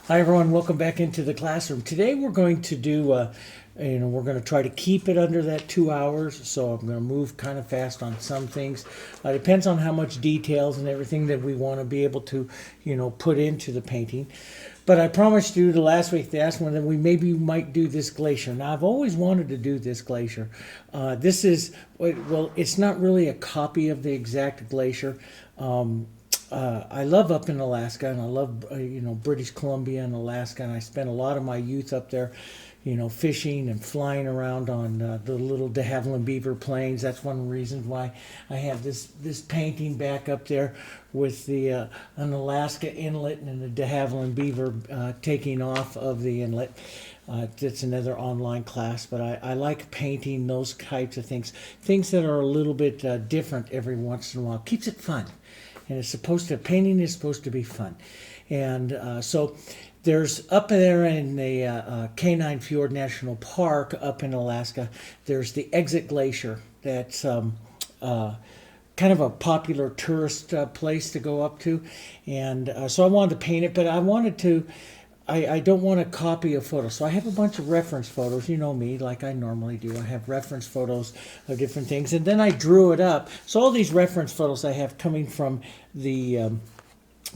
Hi everyone, welcome back into the classroom. Today we're going to do, we're going to try to keep it under that 2 hours. So I'm going to move kind of fast on some things. Depends on how much details and everything that we want to be able to, put into the painting. But I promised you the last week, the last one, that we maybe might do this glacier. Now I've always wanted to do this glacier. This is, well, it's not really a copy of the exact glacier. I love up in Alaska, and I love British Columbia and Alaska, and I spent a lot of my youth up there, fishing and flying around on the little de Havilland Beaver plains. That's one of the reasons why I have this painting back up there with the an Alaska inlet and the de Havilland Beaver taking off of the inlet. It's another online class, but I like painting those types of things that are a little bit different every once in a while. Keeps it fun. And painting is supposed to be fun. And so there's up there in the Canine Fjord National Park up in Alaska, there's the Exit Glacier. That's kind of a popular tourist place to go up to. And so I wanted to paint it, but I don't want to copy a photo. So I have a bunch of reference photos. You know me, like I normally do. I have reference photos of different things. And then I drew it up. So all these reference photos I have coming from the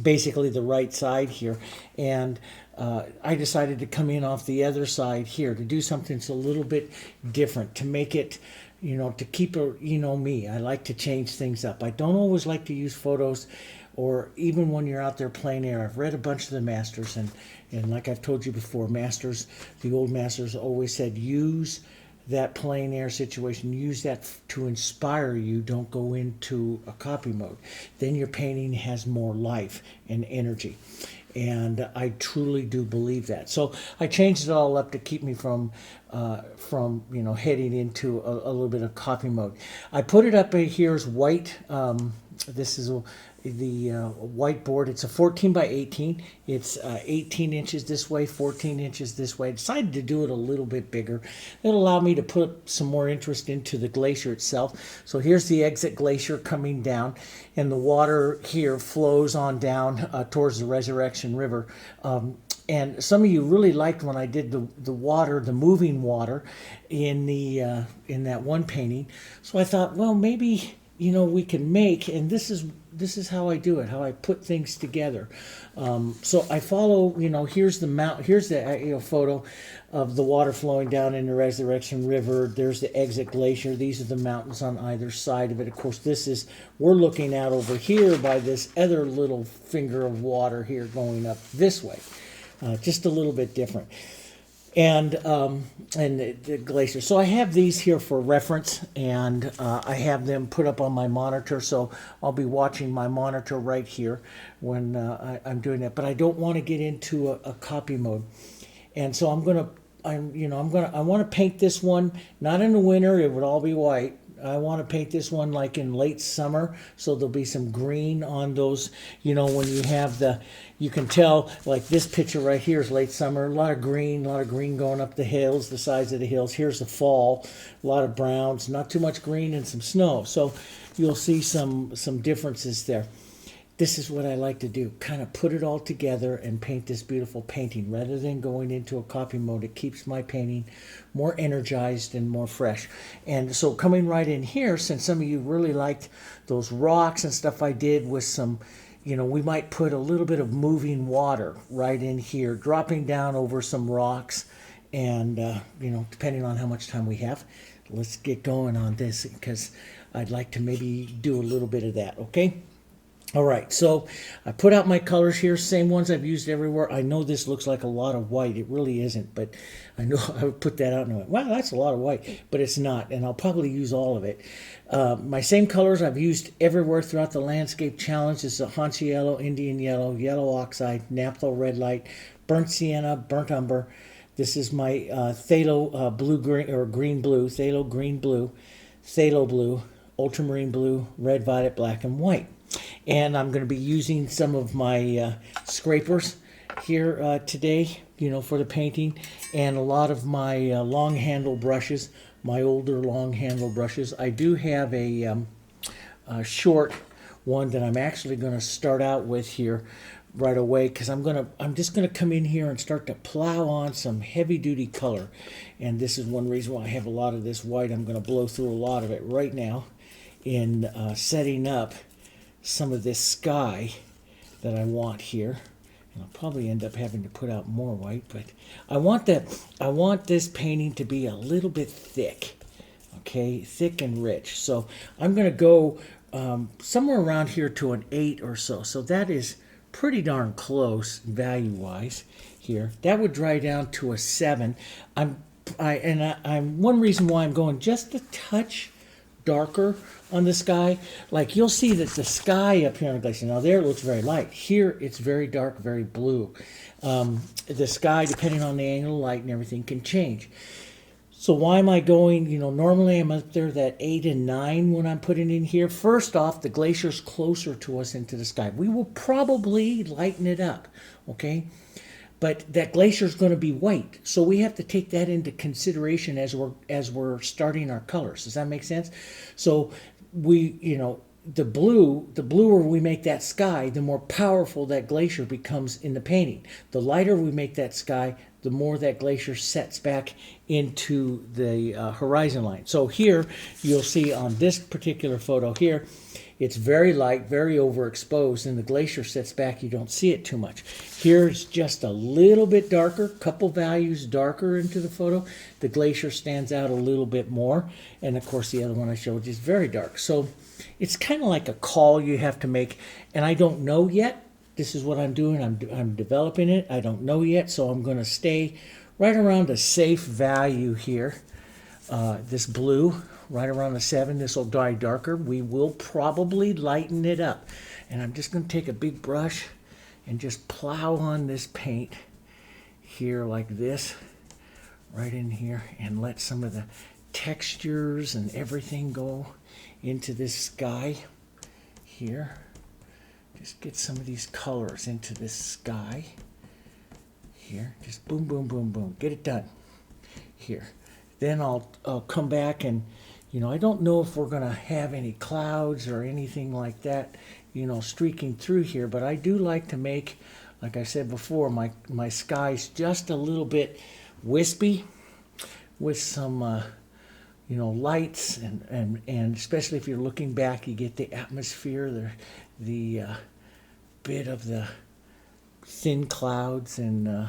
basically the right side here. And I decided to come in off the other side here to do something that's a little bit different, to make it, to keep me. I like to change things up. I don't always like to use photos, or even when you're out there plein air. I've read a bunch of the masters, and like I've told you before, the old masters always said, use that plein air situation, use that to inspire you. Don't go into a copy mode. Then your painting has more life and energy. And I truly do believe that. So I changed it all up to keep me from heading into a little bit of copy mode. I put it up here as white. This is the whiteboard. It's a 14 by 18. It's 18 inches this way, 14 inches this way. I decided to do it a little bit bigger. It'll allow me to put some more interest into the glacier itself. So here's the Exit Glacier coming down, and the water here flows on down towards the Resurrection River. And some of you really liked when I did the water, the moving water, in that one painting. So I thought, well, maybe we can make, and this is how I do it, how I put things together. So I follow, here's the photo of the water flowing down in the Resurrection River. There's the Exit Glacier. These are the mountains on either side of it. Of course, we're looking out over here by this other little finger of water here going up this way. Just a little bit different. And the glacier. So I have these here for reference, and I have them put up on my monitor. So I'll be watching my monitor right here when I'm doing that. But I don't want to get into a copy mode, and so I want to paint this one not in the winter. It would all be white. I want to paint this one like in late summer, so there'll be some green on those, when you have you can tell, like this picture right here is late summer, a lot of green going up the hills, the sides of the hills. Here's the fall, a lot of browns, not too much green, and some snow. So you'll see some differences there. This is what I like to do, kind of put it all together and paint this beautiful painting rather than going into a copy mode. It keeps my painting more energized and more fresh. And so coming right in here, since some of you really liked those rocks and stuff I did with some, we might put a little bit of moving water right in here, dropping down over some rocks. And, depending on how much time we have, let's get going on this, because I'd like to maybe do a little bit of that, okay? All right, so I put out my colors here, same ones I've used everywhere. I know this looks like a lot of white. It really isn't, but I know I would put that out and I went, wow, that's a lot of white, but it's not, and I'll probably use all of it. My same colors I've used everywhere throughout the landscape challenge. This is a Hansa yellow, Indian yellow, yellow oxide, naphtha red light, burnt sienna, burnt umber. This is my phthalo blue-green, or green-blue, phthalo green-blue, phthalo blue, ultramarine blue, red, violet, black, and white. And I'm going to be using some of my scrapers here today, for the painting, and a lot of my long handle brushes, my older long handle brushes. I do have a short one that I'm actually going to start out with here right away, because I'm just gonna come in here and start to plow on some heavy duty color. And this is one reason why I have a lot of this white. I'm gonna blow through a lot of it right now in setting up some of this sky that I want here. And I'll probably end up having to put out more white, but I want this painting to be a little bit thick, okay, thick and rich. So I'm going to go somewhere around here to an 8 or so. So that is pretty darn close value-wise here. That would dry down to a 7. I'm one reason why I'm going just a touch darker on the sky. Like you'll see that the sky up here on the glacier, now there it looks very light. Here it's very dark, very blue. The sky, depending on the angle of light and everything, can change. So why am I going, normally I'm up there that 8 and 9 when I'm putting in here. First off, the glacier's closer to us into the sky. We will probably lighten it up, okay? But that glacier is going to be white, so we have to take that into consideration as we're starting our colors. Does that make sense? So the bluer we make that sky, the more powerful that glacier becomes in the painting. The lighter we make that sky, the more that glacier sets back into the horizon line. So here you'll see on this particular photo here, it's very light, very overexposed, and the glacier sets back. You don't see it too much. Here's just a little bit darker, couple values darker into the photo. The glacier stands out a little bit more. And of course, the other one I showed you is very dark. So it's kind of like a call you have to make. And I don't know yet. This is what I'm doing. I'm developing it. I don't know yet. So I'm going to stay right around a safe value here. This blue, right around the 7. This will dry darker. We will probably lighten it up. And I'm just going to take a big brush and just plow on this paint here like this, right in here, and let some of the textures and everything go into this sky here. Just get some of these colors into this sky here. Just boom, boom, boom, boom. Get it done here. Then I'll come back and, I don't know if we're going to have any clouds or anything like that, streaking through here. But I do like to make, like I said before, my skies just a little bit wispy with some, lights. And especially if you're looking back, you get the atmosphere, the bit of the thin clouds and,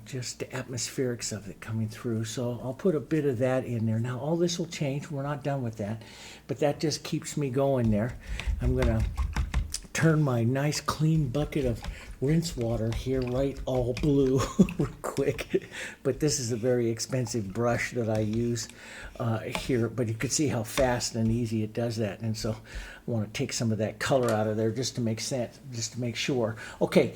just the atmospherics of it coming through. So I'll put a bit of that in there. Now, all this will change. We're not done with that. But that just keeps me going there. I'm going to turn my nice clean bucket of rinse water here right all blue real quick. But this is a very expensive brush that I use here. But you can see how fast and easy it does that. And so I want to take some of that color out of there just to make sense, just to make sure. Okay.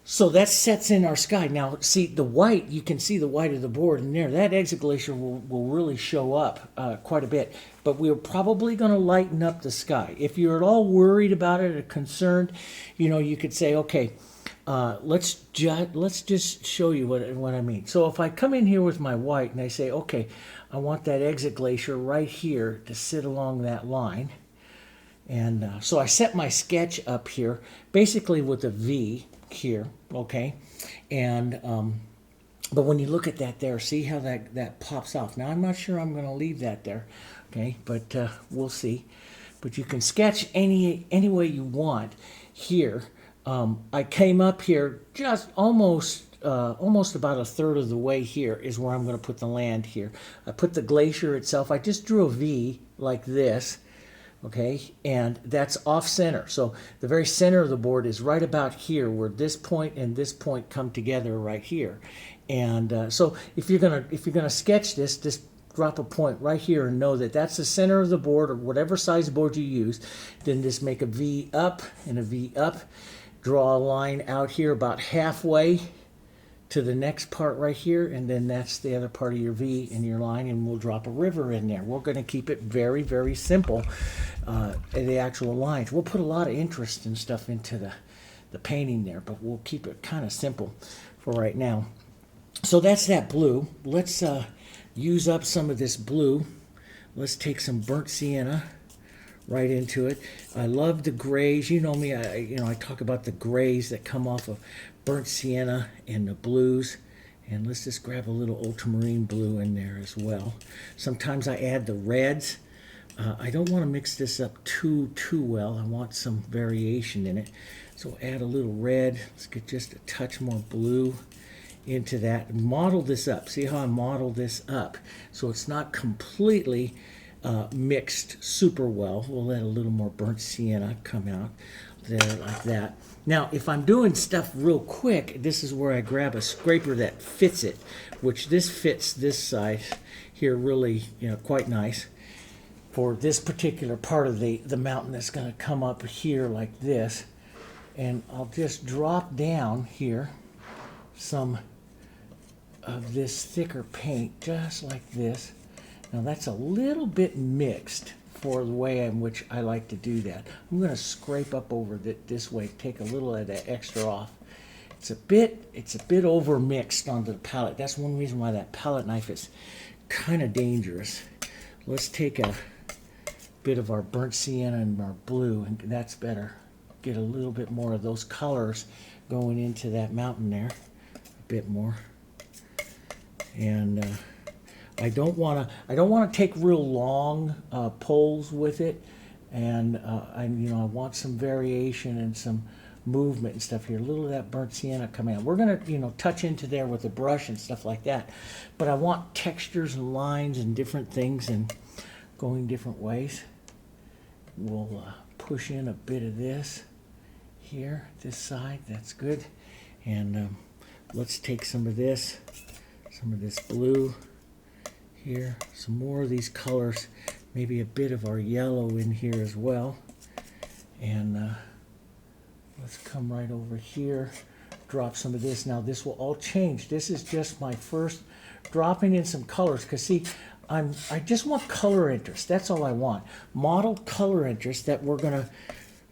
So that sets in our sky. Now, see the white, you can see the white of the board in there. That exit glacier will really show up quite a bit. But we're probably going to lighten up the sky. If you're at all worried about it or concerned, you could say, okay, let's just show you what I mean. So if I come in here with my white and I say, okay, I want that exit glacier right here to sit along that line. And so I set my sketch up here basically with a V here, okay, and but when you look at that there, see how that pops off. Now I'm not sure I'm going to leave that there, okay, but we'll see. But you can sketch any way you want here. I came up here just almost about a third of the way here is where I'm going to put the land here. I put the glacier itself. I just drew a V like this. Okay, and that's off center. So the very center of the board is right about here, where this point and this point come together right here. And so if you're gonna sketch this, just drop a point right here and know that that's the center of the board, or whatever size board you use. Then just make a V up and a V up. Draw a line out here about halfway to the next part right here, and then that's the other part of your V in your line, and we'll drop a river in there. We're going to keep it very, very simple, the actual lines. We'll put a lot of interest and stuff into the painting there, but we'll keep it kind of simple for right now. So that's that blue. Let's use up some of this blue. Let's take some burnt sienna right into it. I love the grays. You know me, I talk about the grays that come off of burnt sienna and the blues. And let's just grab a little ultramarine blue in there as well. Sometimes I add the reds. I don't want to mix this up too well. I want some variation in it. So add a little red. Let's get just a touch more blue into that. Model this up. See how I model this up? So it's not completely mixed super well. We'll let a little more burnt sienna come out there like that. Now, if I'm doing stuff real quick, this is where I grab a scraper that fits it, which this fits this side here really, quite nice for this particular part of the mountain that's going to come up here like this. And I'll just drop down here some of this thicker paint, just like this. Now that's a little bit mixed for the way in which I like to do that. I'm going to scrape up over this way, take a little of that extra off. It's a bit over mixed onto the palette. That's one reason why that palette knife is kind of dangerous. Let's take a bit of our burnt sienna and our blue, and that's better. Get a little bit more of those colors going into that mountain there, a bit more. And I don't want to take real long pulls with it, and I want some variation and some movement and stuff here. A little of that burnt sienna coming out. We're gonna touch into there with a brush and stuff like that, but I want textures and lines and different things and going different ways. We'll push in a bit of this here, this side. That's good, and let's take some of this blue. Here, some more of these colors, maybe a bit of our yellow in here as well. And let's come right over here, drop some of this. Now this will all change. This is just my first dropping in some colors, because see, I just want color interest. That's all I want. Model color interest that we're gonna,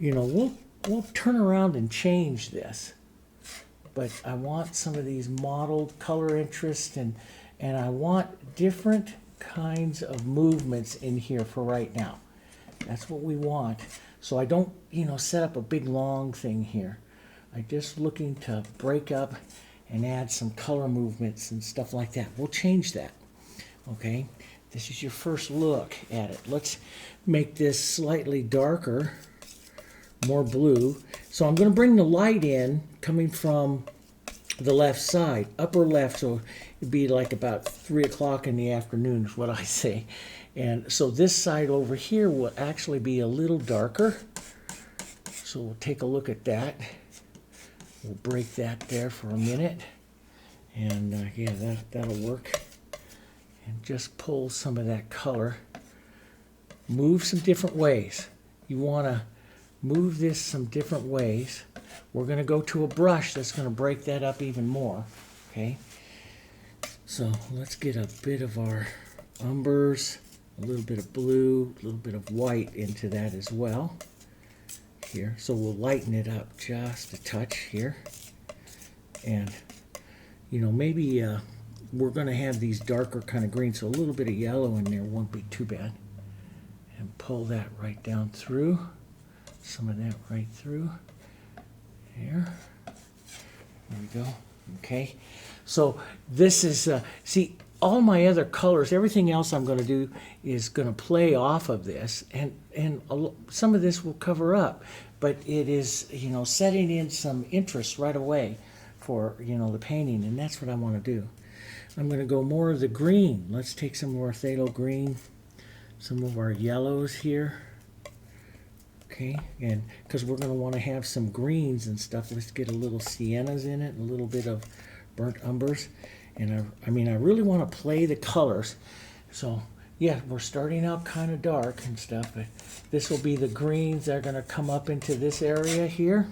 we'll turn around and change this. But I want some of these modeled color interest, and I want different kinds of movements in here for right now. That's what we want. So I don't, set up a big long thing here. I'm just looking to break up and add some color movements and stuff like that. We'll change that. Okay, this is your first look at it. Let's make this slightly darker, more blue. So I'm going to bring the light in coming from the left side, upper left, so it'd be like about 3 o'clock in the afternoon is what I say. And so this side over here will actually be a little darker. So we'll take a look at that. We'll break that there for a minute. And yeah, that'll work. And just pull some of that color. Move some different ways. You want to move this some different ways. We're going to go to a brush that's going to break that up even more. Okay. So let's get a bit of our umbers, a little bit of blue, a little bit of white into that as well. Here. So we'll lighten it up just a touch here. And, maybe we're going to have these darker kind of greens, so a little bit of yellow in there won't be too bad. And pull that right down through. Some of that right through. Here. There we go. Okay. So this is, see, all my other colors, everything else I'm going to do is going to play off of this, and some of this will cover up, but it is, setting in some interest right away for, the painting, and that's what I want to do. I'm going to go more of the green. Let's take some more phthalo green, some of our yellows here. Okay, and because we're going to want to have some greens and stuff, let's get a little siennas in it, a little bit of burnt umbers. And I really want to play the colors. So yeah, we're starting out kind of dark and stuff, but this will be the greens that are going to come up into this area here.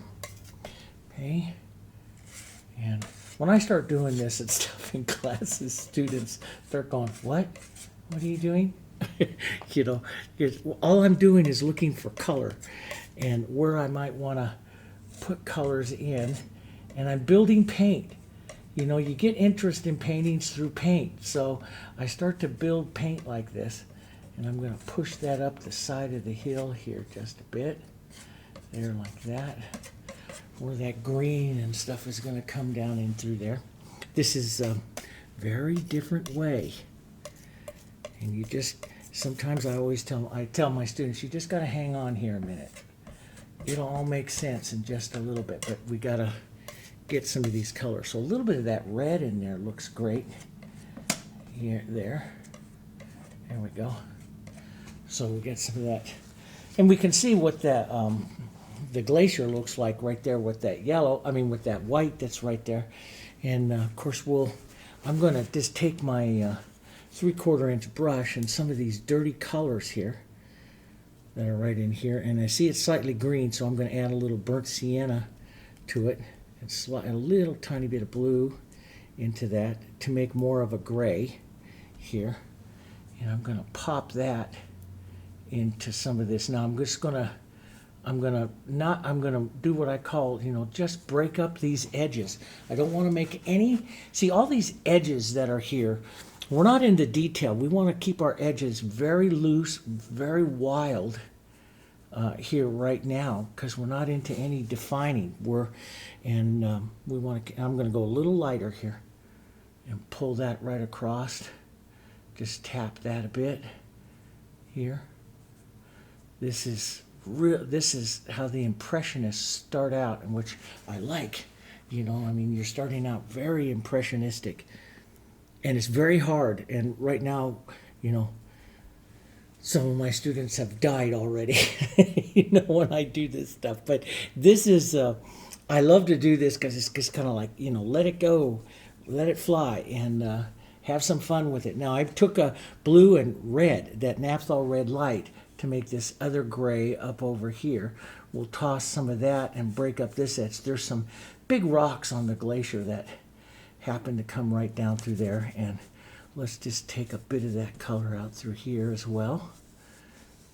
Okay, and when I start doing this and stuff in classes, students start going, what are you doing? All I'm doing is looking for color and where I might want to put colors in, and I'm building paint. You get interest in paintings through paint, so I start to build paint like this, And I'm going to push that up the side of the hill here just a bit. There, like that. Where that green and stuff is going to come down in through there. This is a very different way. And you just, sometimes I tell my students, you just got to hang on here a minute. It'll all make sense in just a little bit, but we got to get some of these colors. So a little bit of that red in there looks great. Here, there. There we go. So we get some of that. And we can see what that, the glacier looks like right there with that yellow, with that white that's right there. And of course I'm going to just take my 3/4 inch brush and some of these dirty colors here that are right in here. And I see it's slightly green, so I'm going to add a little burnt sienna to it. And a little tiny bit of blue into that to make more of a gray here. And I'm going to pop that into some of this. Now I'm gonna do what I call, just break up these edges. I don't want to make any, see all these edges that are here, we're not into detail. We want to keep our edges very loose, very wild here right now, because we're not into any defining. I'm going to go a little lighter here and pull that right across. Just tap that a bit here. This is how the Impressionists start out, and which I like. You're starting out very impressionistic, and it's very hard. And right now, some of my students have died already, when I do this stuff. But this is, I love to do this because it's just kind of like, let it go, let it fly, and have some fun with it. Now, I took a blue and red, that naphthol red light, to make this other gray up over here. We'll toss some of that and break up this edge. There's some big rocks on the glacier that happen to come right down through there, and let's just take a bit of that color out through here as well.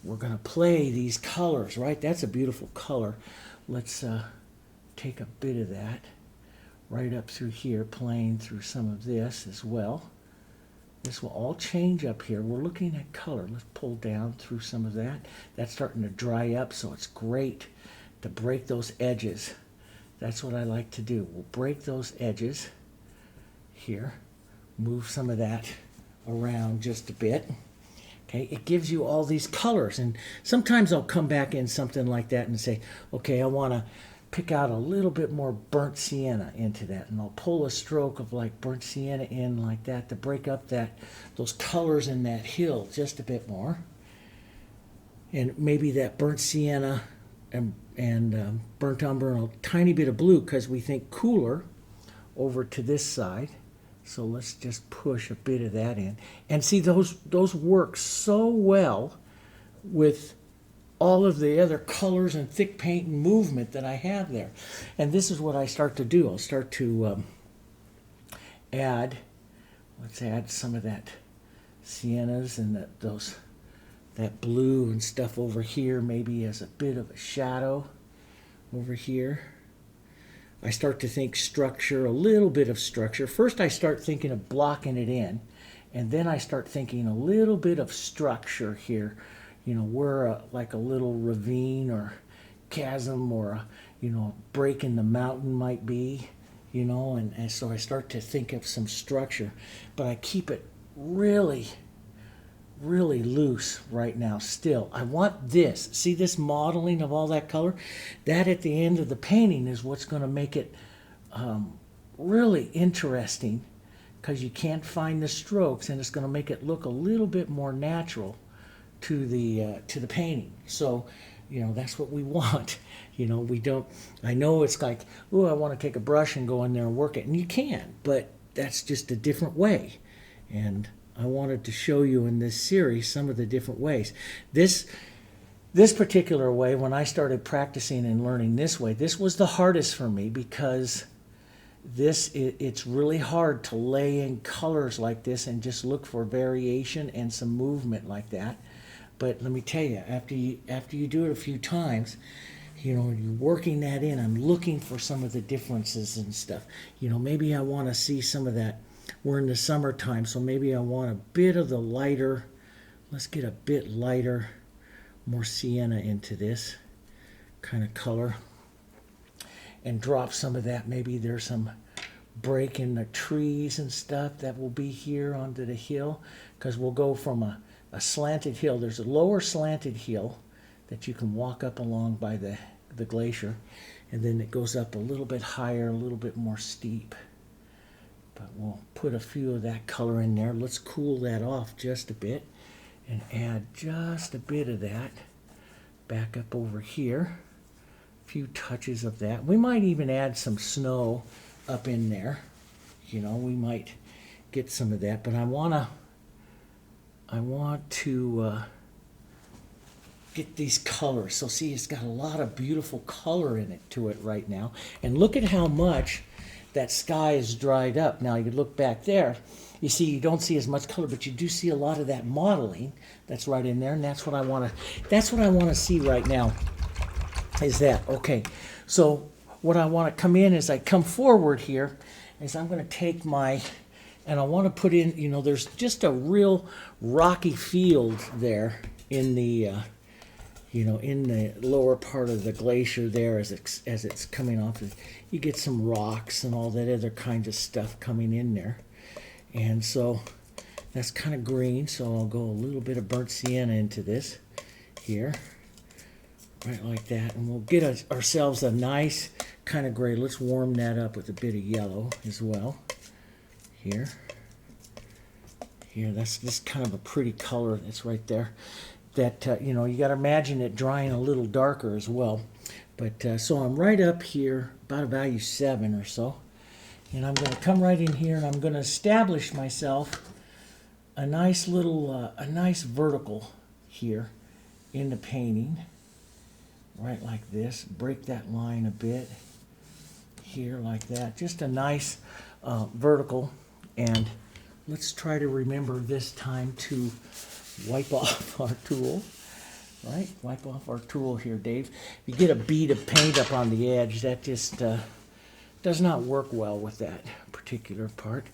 We're going to play these colors, right? That's a beautiful color. Let's take a bit of that right up through here, playing through some of this as well. This will all change up here. We're looking at color. Let's pull down through some of that. That's starting to dry up, so it's great to break those edges. That's what I like to do. We'll break those edges here. Move some of that around just a bit. Okay, it gives you all these colors, and sometimes I'll come back in something like that and say, okay, I want to pick out a little bit more burnt sienna into that, and I'll pull a stroke of like burnt sienna in like that to break up those colors in that hill just a bit more. And maybe that burnt sienna and burnt umber and a tiny bit of blue, because we think cooler over to this side. So let's just push a bit of that in. And see, those work so well with all of the other colors and thick paint and movement that I have there. And this is what I start to do. I'll start to let's add some of that siennas and that blue and stuff over here, maybe as a bit of a shadow over here. I start to think structure, a little bit of structure. First I start thinking of blocking it in, and then I start thinking a little bit of structure here. Where like a little ravine or chasm or break in the mountain might be, and so I start to think of some structure, but I keep it really, really loose right now still. I want this. See this modeling of all that color? That at the end of the painting is what's going to make it really interesting, because you can't find the strokes, and it's going to make it look a little bit more natural to the painting. So that's what we want. We don't, I know it's like, oh, I want to take a brush and go in there and work it, and you can, but that's just a different way. And I wanted to show you in this series some of the different ways. This particular way, when I started practicing and learning this way, this was the hardest for me, because it's really hard to lay in colors like this and just look for variation and some movement like that. But let me tell you, after you do it a few times, you're working that in. I'm looking for some of the differences and stuff. Maybe I want to see some of that. We're in the summertime, so maybe I want a bit of the lighter let's get a bit lighter, more sienna into this kind of color and drop some of that. Maybe there's some break in the trees and stuff that will be here onto the hill, because we'll go from a slanted hill. There's a lower slanted hill that you can walk up along by the glacier, and then it goes up a little bit higher, a little bit more steep. But we'll put a few of that color in there. Let's cool that off just a bit and add just a bit of that back up over here. A few touches of that. We might even add some snow up in there. You know, we might get some of that, but I want to get these colors. So see, it's got a lot of beautiful color in it to it right now. And look at how much that sky is dried up. Now you can look back there. You see, you don't see as much color, but you do see a lot of that modeling that's right in there, and that's what I want to see right now. Is that okay? So what I want to come in is I come forward here, is I'm going to take my, and I want to put in, you know, there's just a real rocky field there in the you know, in the lower part of the glacier there as it's coming off. You get some rocks and all that other kind of stuff coming in there. And so that's kind of green, so I'll go a little bit of burnt sienna into this here, right like that. And we'll get ourselves a nice kind of gray. Let's warm that up with a bit of yellow as well. Here, that's this kind of a pretty color that's right there. That, you know, you got to imagine it drying a little darker as well. But so I'm right up here, about a value 7 or so. And I'm going to come right in here and I'm going to establish myself a nice little, a nice vertical here in the painting. Right like this. Break that line a bit here like that. Just a nice vertical. And let's try to remember this time to wipe off our tool, right? Wipe off our tool here, Dave. If you get a bead of paint up on the edge, that just does not work well with that particular part.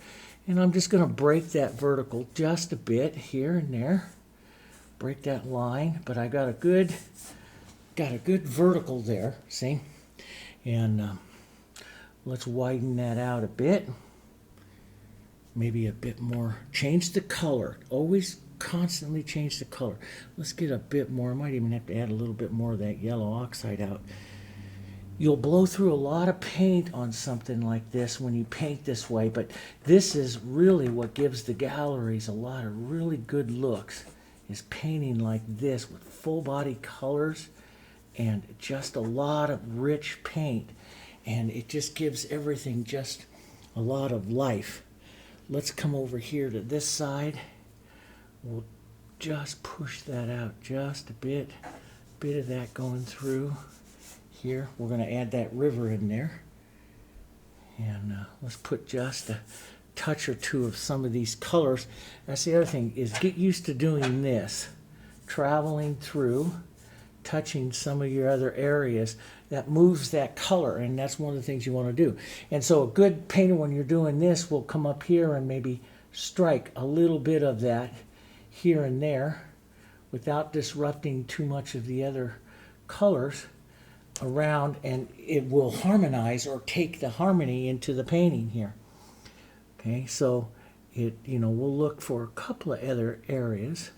And I'm just going to break that vertical just a bit here and there. Break that line, but I got a good vertical there, see? And let's widen that out a bit. Maybe a bit more. Change the color. Always constantly change the color. Let's get a bit more. I might even have to add a little bit more of that yellow oxide out. You'll blow through a lot of paint on something like this when you paint this way, but this is really what gives the galleries a lot of really good looks, is painting like this with full body colors and just a lot of rich paint, and it just gives everything just a lot of life. Let's come over here to this side. We'll just push that out just a bit of that going through here. We're going to add that river in there. And let's put just a touch or two of some of these colors. That's the other thing, is get used to doing this. Traveling through, touching some of your other areas. That moves that color, and that's one of the things you want to do. And so a good painter, when you're doing this, will come up here and maybe strike a little bit of that here and there without disrupting too much of the other colors around, and it will harmonize or take the harmony into the painting here. Okay, so it, you know, we'll look for a couple of other areas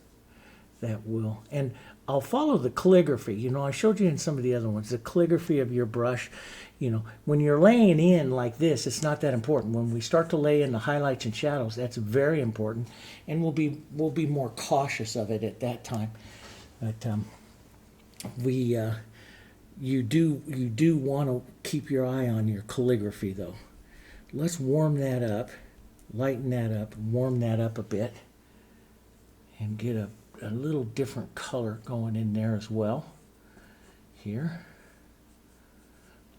that will, and I'll follow the calligraphy. You know, I showed you in some of the other ones, the calligraphy of your brush. You know, when you're laying in like this, it's not that important. When we start to lay in the highlights and shadows, that's very important, and we'll be more cautious of it at that time. But you do want to keep your eye on your calligraphy, though. Let's warm that up, lighten that up, warm that up a bit, and get a little different color going in there as well. Here.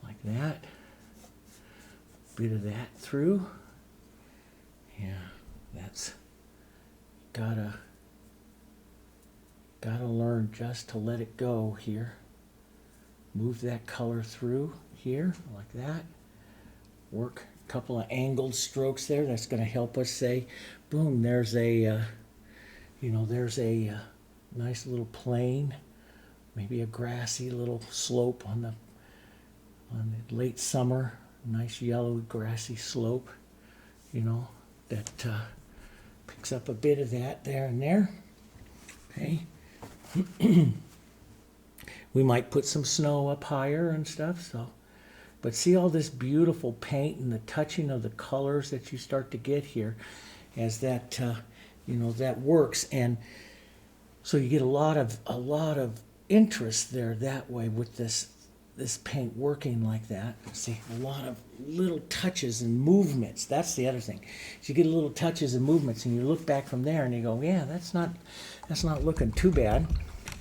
Like that. Bit of that through. Yeah, that's gotta learn just to let it go here. Move that color through here like that. Work a couple of angled strokes there. That's going to help us say, boom, there's a You know, there's a nice little plain, maybe a grassy little slope on the late summer, nice yellow grassy slope, you know, that picks up a bit of that there and there. Okay. We might put some snow up higher and stuff, so. But see all this beautiful paint and the touching of the colors that you start to get here as that, you know, that works. And so you get a lot of interest there that way with this paint working like that. See, a lot of little touches and movements. That's the other thing. So you get little touches and movements, and you look back from there and you go, yeah, that's not looking too bad.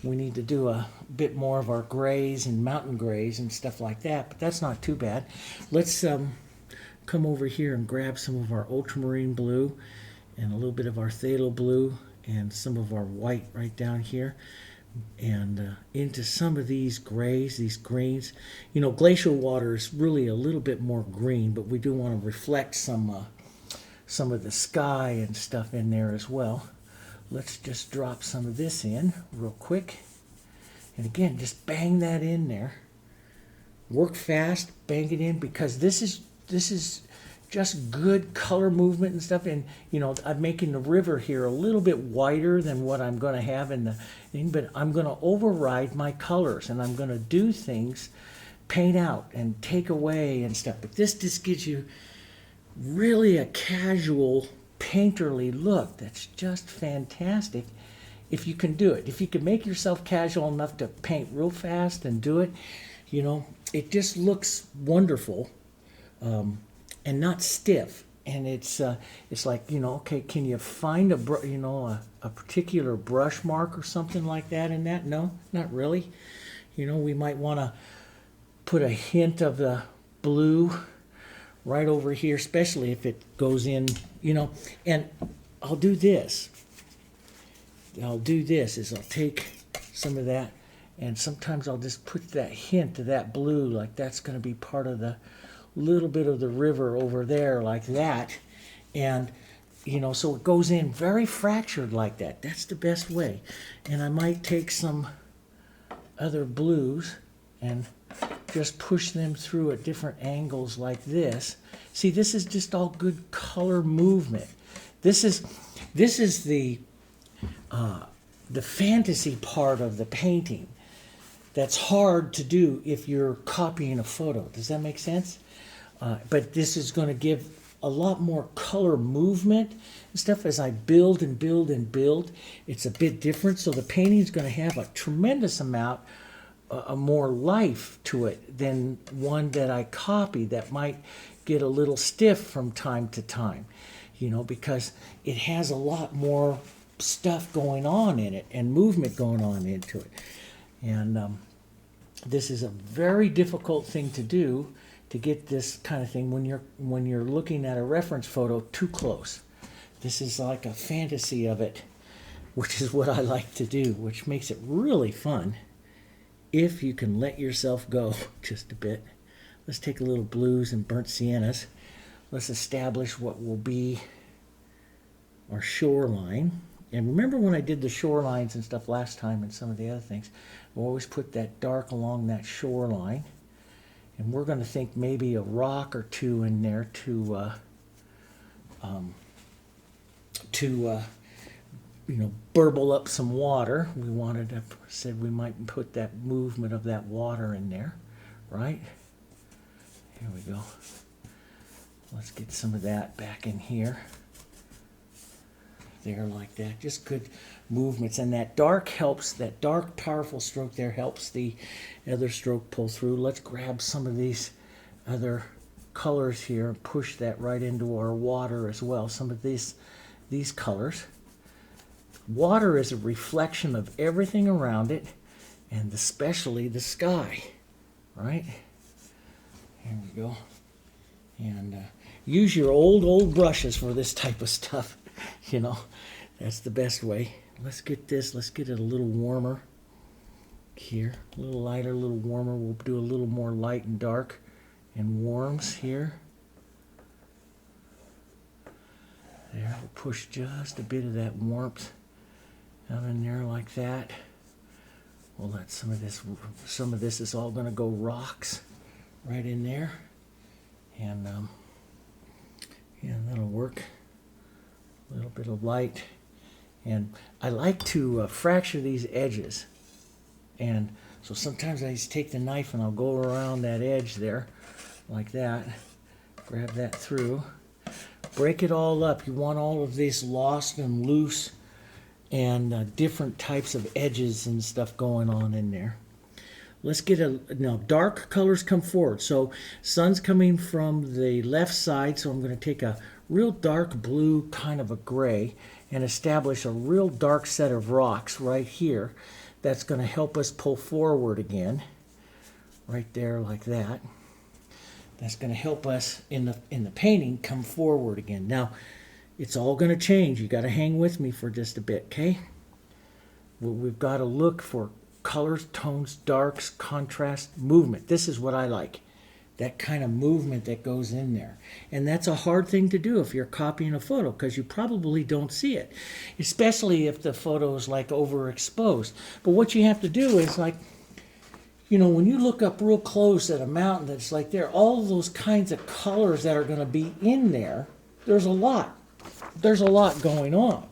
We need to do a bit more of our grays and mountain grays and stuff like that, but that's not too bad. Let's come over here and grab some of our ultramarine blue and a little bit of our phthalo blue and some of our white right down here, and into some of these grays, these greens. You know, glacier water is really a little bit more green, but we do want to reflect some of the sky and stuff in there as well. Let's just drop some of this in real quick. And again, just bang that in there. Work fast, bang it in, because this is just good color movement and stuff. And, you know, I'm making the river here a little bit whiter than what I'm going to have in the thing, but I'm going to override my colors, and I'm going to do things, paint out and take away and stuff. But this just gives you really a casual, painterly look that's just fantastic if you can do it. If you can make yourself casual enough to paint real fast and do it, you know, it just looks wonderful, and not stiff. And it's like, you know, okay, can you find a particular brush mark or something like that in that? No, not really. You know, we might want to put a hint of the blue right over here, especially if it goes in, you know. And I'll do this is I'll take some of that, and sometimes I'll just put that hint of that blue, like that's going to be part of the little bit of the river over there, like that. And, you know, so it goes in very fractured like that. That's the best way. And I might take some other blues and just push them through at different angles like this. See, this is just all good color movement. This is the fantasy part of the painting that's hard to do if you're copying a photo. Does that make sense? But this is going to give a lot more color movement and stuff as I build and build and build. It's a bit different, so the painting is going to have a tremendous amount more life to it than one that I copy that might get a little stiff from time to time, you know, because it has a lot more stuff going on in it and movement going on into it. And this is a very difficult thing to do, to get this kind of thing when you're looking at a reference photo too close. This is like a fantasy of it, which is what I like to do, which makes it really fun if you can let yourself go just a bit. Let's take a little blues and burnt siennas. Let's establish what will be our shoreline. And remember when I did the shorelines and stuff last time and some of the other things, I always put that dark along that shoreline. And we're going to think maybe a rock or two in there to you know, burble up some water. We wanted to, said we might put that movement of that water in there, right? Here we go. Let's get some of that back in here. There, like that. Just good movements. And that dark helps, that dark, powerful stroke there helps the other stroke pull through. Let's grab some of these other colors here and push that right into our water as well. Some of these colors. Water is a reflection of everything around it, and especially the sky, right? Here we go. And use your old brushes for this type of stuff. You know, that's the best way. Let's get this, let's get it a little warmer here. A little lighter, a little warmer. We'll do a little more light and dark and warms here. There, we'll push just a bit of that warmth Down in there like that. We'll let some of this is all going to go rocks right in there. And yeah, that'll work. A little bit of light. And I like to fracture these edges. And so sometimes I just take the knife and I'll go around that edge there like that. Grab that through. Break it all up. You want all of this lost and loose and different types of edges and stuff going on in there. Let's get now dark colors come forward. So sun's coming from the left side, so I'm going to take a real dark blue, kind of a gray, and establish a real dark set of rocks right here. That's going to help us pull forward again, right there like that. That's going to help us in the painting come forward again. Now, it's all going to change. You got to hang with me for just a bit, okay? We've got to look for colors, tones, darks, contrast, movement. This is what I like. That kind of movement that goes in there. And that's a hard thing to do if you're copying a photo because you probably don't see it, especially if the photo is like overexposed. But what you have to do is like, you know, when you look up real close at a mountain that's like there, all of those kinds of colors that are going to be in there, there's a lot. There's a lot going on.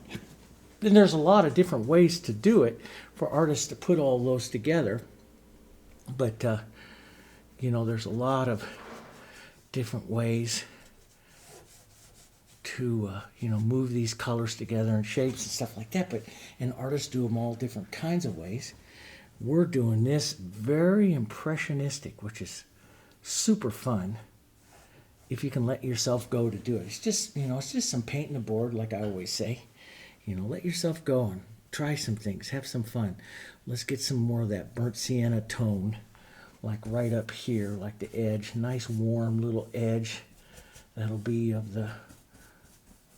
And there's a lot of different ways to do it for artists to put all those together. But, you know, there's a lot of different ways to, you know, move these colors together and shapes and stuff like that. And artists do them all different kinds of ways. We're doing this very impressionistic, which is super fun if you can let yourself go to do it. It's just, you know, it's just some paint in the board, like I always say. You know, let yourself go and try some things, have some fun. Let's get some more of that burnt sienna tone, like right up here, like the edge. Nice warm little edge. That'll be of the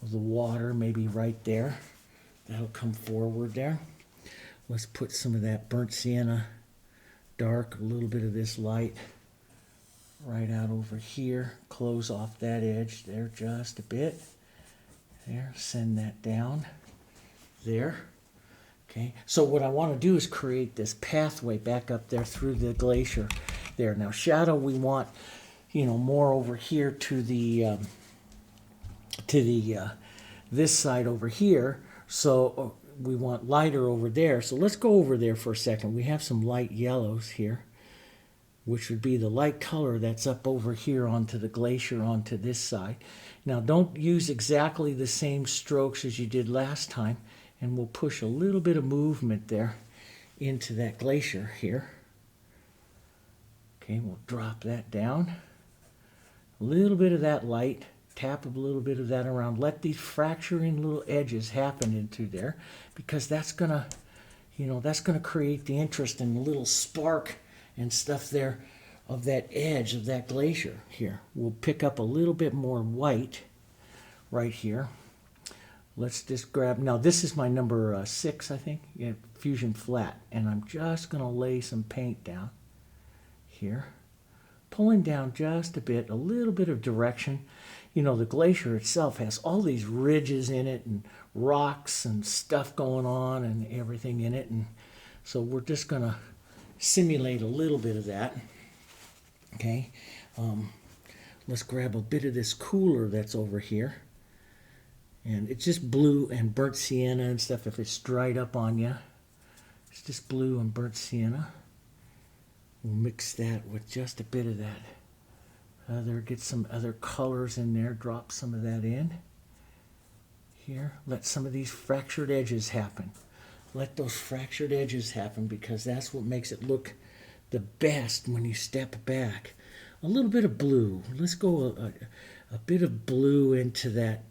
water, maybe right there. That'll come forward there. Let's put some of that burnt sienna dark, a little bit of this light right out over here. Close off that edge there just a bit. There, send that down there. Okay, so what I want to do is create this pathway back up there through the glacier there. Now shadow we want, you know, more over here to the this side over here. So we want lighter over there. So let's go over there for a second. We have some light yellows here, which would be the light color that's up over here onto the glacier onto this side. Now don't use exactly the same strokes as you did last time, and we'll push a little bit of movement there into that glacier here. Okay, we'll drop that down. A little bit of that light, tap a little bit of that around. Let these fracturing little edges happen into there, because that's gonna, you know, that's gonna create the interest and the little spark and stuff there of that edge of that glacier here. We'll pick up a little bit more white right here. Let's just grab, now this is my number 6, I think, yeah, Fusion Flat, and I'm just gonna lay some paint down here, pulling down just a bit, a little bit of direction. You know, the glacier itself has all these ridges in it and rocks and stuff going on and everything in it, and so we're just gonna simulate a little bit of that. Okay, let's grab a bit of this cooler that's over here, and it's just blue and burnt sienna and stuff. If it's dried up on you, it's just blue and burnt sienna. We'll mix that with just a bit of that other, get some other colors in there, drop some of that in here. Let some of these fractured edges happen. Let those fractured edges happen, because that's what makes it look the best when you step back. A little bit of blue. Let's go a bit of blue into that,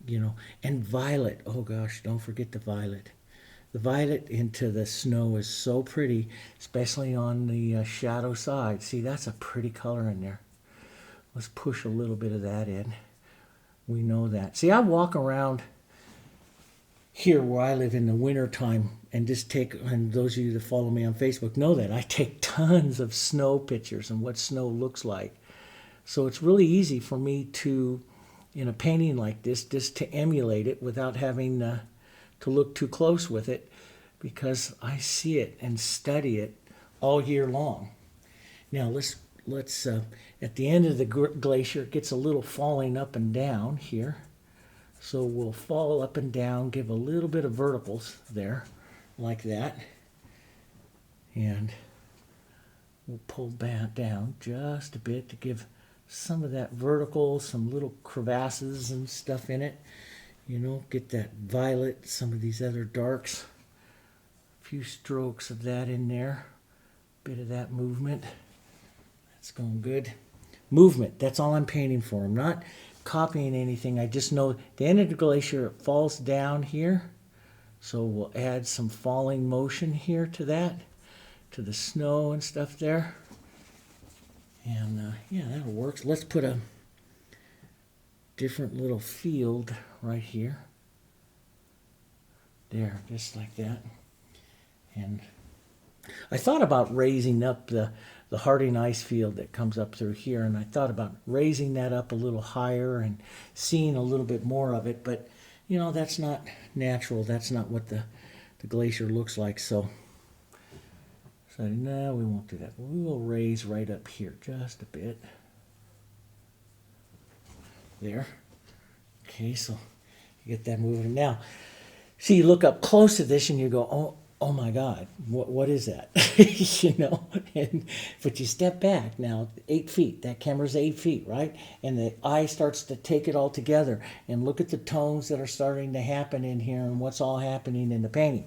you know, and violet. Oh gosh, don't forget the violet. The violet into the snow is so pretty, especially on the shadow side. See, that's a pretty color in there. Let's push a little bit of that in. We know that. See, I walk around here where I live in the winter time and just take, and those of you that follow me on Facebook know that I take tons of snow pictures and what snow looks like. So it's really easy for me to, in a painting like this, just to emulate it without having to look too close with it. because I see it and study it all year long. Now let's at the end of the glacier, it gets a little falling up and down here. So we'll fall up and down, give a little bit of verticals there, like that. And we'll pull back down just a bit to give some of that vertical, some little crevasses and stuff in it. You know, get that violet, some of these other darks. A few strokes of that in there. Bit of that movement. That's going good. Movement, that's all I'm painting for. I'm not copying anything. I just know at the end of the glacier it falls down here. So we'll add some falling motion here to that, to the snow and stuff there. And yeah, that'll work. Let's put a different little field right here. There, just like that. And I thought about raising up the Harding ice field that comes up through here, and I thought about raising that up a little higher and seeing a little bit more of it, but you know, that's not natural. That's not what the glacier looks like. So no, we won't do that. We will raise right up here just a bit. There. Okay, so you get that moving. Now, see, you look up close to this and you go, oh my God, what is that? You know, but you step back now, 8 feet, that camera's 8 feet, right? And the eye starts to take it all together and look at the tones that are starting to happen in here and what's all happening in the painting.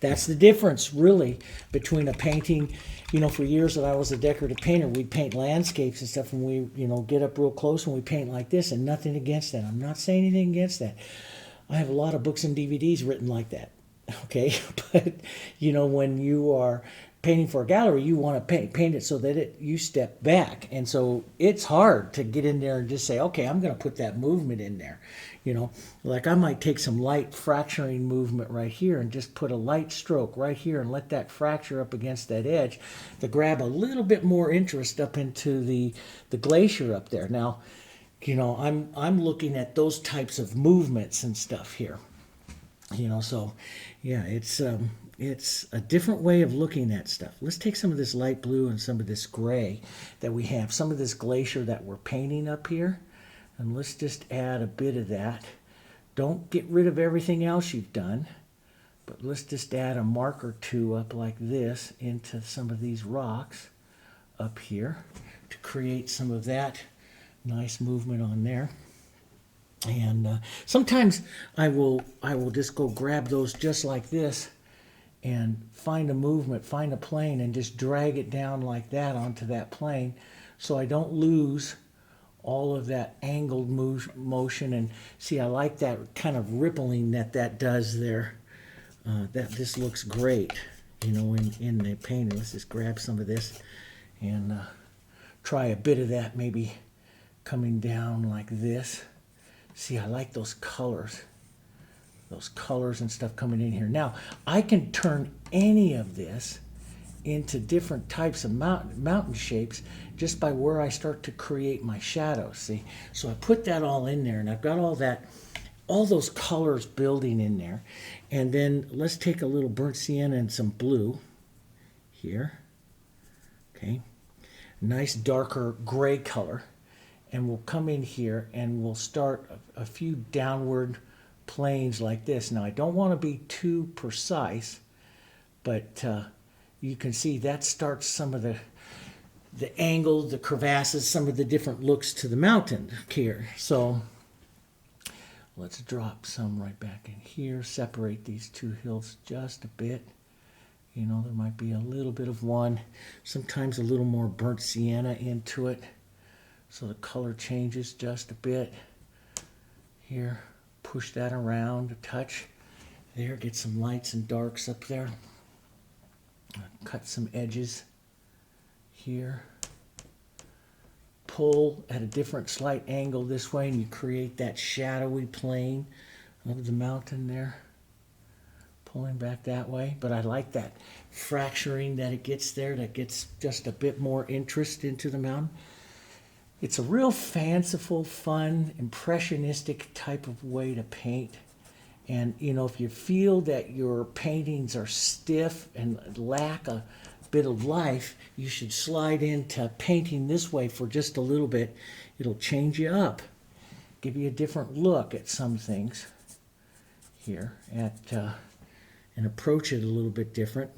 That's the difference, really, between a painting. You know, for years that I was a decorative painter, we'd paint landscapes and stuff, and we, you know, get up real close and we paint like this, and nothing against that. I'm not saying anything against that. I have a lot of books and DVDs written like that. Okay, but you know, when you are painting for a gallery, you want to paint it so that you step back, and so it's hard to get in there and just say, okay, I'm going to put that movement in there. You know, like I might take some light fracturing movement right here and just put a light stroke right here and let that fracture up against that edge to grab a little bit more interest up into the glacier up there. Now, you know, I'm looking at those types of movements and stuff here. You know, so yeah, it's a different way of looking at stuff. Let's take some of this light blue and some of this gray that we have, some of this glacier that we're painting up here, and let's just add a bit of that. Don't get rid of everything else you've done, but let's just add a mark or two up like this into some of these rocks up here to create some of that nice movement on there. And sometimes I will just go grab those just like this and find a movement, find a plane, and just drag it down like that onto that plane so I don't lose all of that angled motion. And see, I like that kind of rippling that does there. This looks great, you know, in the painting. Let's just grab some of this and try a bit of that, maybe coming down like this. See, I like those colors and stuff coming in here. Now, I can turn any of this into different types of mountain shapes just by where I start to create my shadows, see? So I put that all in there, and I've got all those colors building in there. And then let's take a little burnt sienna and some blue here, okay? Nice darker gray color. And we'll come in here and we'll start a few downward planes like this. Now, I don't want to be too precise, but you can see that starts some of the angle, the crevasses, some of the different looks to the mountain here. So let's drop some right back in here, separate these two hills just a bit. You know, there might be a little bit of one, sometimes a little more burnt sienna into it. So the color changes just a bit. Here, push that around a touch. There, get some lights and darks up there. Cut some edges here. Pull at a different slight angle this way, and you create that shadowy plane of the mountain there. Pulling back that way, but I like that fracturing that it gets there, that gets just a bit more interest into the mountain. It's a real fanciful, fun, impressionistic type of way to paint. And, you know, if you feel that your paintings are stiff and lack a bit of life, you should slide into painting this way for just a little bit. It'll change you up, give you a different look at some things here, and approach it a little bit different.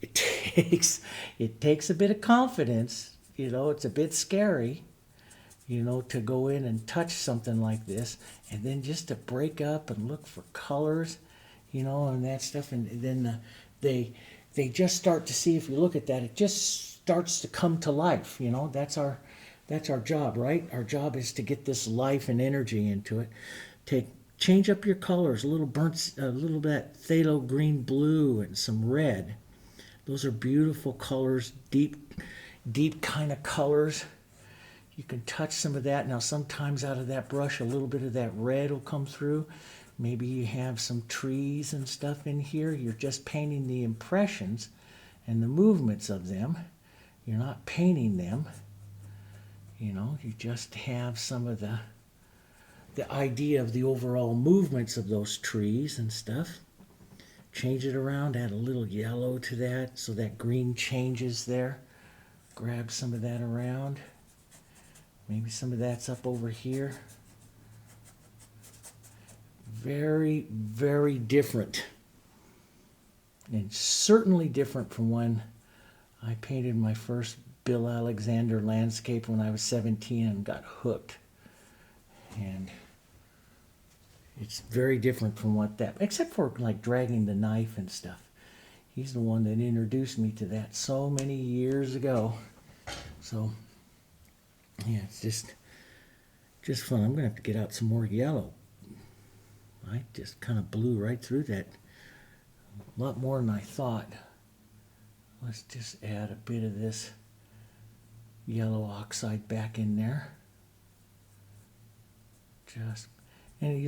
It takes a bit of confidence. You know, it's a bit scary, you know, to go in and touch something like this, and then just to break up and look for colors, you know, and that stuff. And then they just start to see, if you look at that, it just starts to come to life. You know, that's our job, right? Our job is to get this life and energy into it. Change up your colors, a little burnt, a little bit phthalo green blue and some red. Those are beautiful colors, deep kind of colors. You can touch some of that. Now sometimes out of that brush a little bit of that red will come through. Maybe you have some trees and stuff in here. You're just painting the impressions and the movements of them. You're not painting them. You know, you just have some of the idea of the overall movements of those trees and stuff. Change it around, add a little yellow to that so that green changes there. Grab some of that around. Maybe some of that's up over here. Very, very different. And certainly different from when I painted my first Bill Alexander landscape when I was 17 and got hooked. And it's very different from what that, except for like dragging the knife and stuff. He's the one that introduced me to that so many years ago. So, yeah, it's just fun. I'm going to have to get out some more yellow. I just kind of blew right through that. A lot more than I thought. Let's just add a bit of this yellow oxide back in there.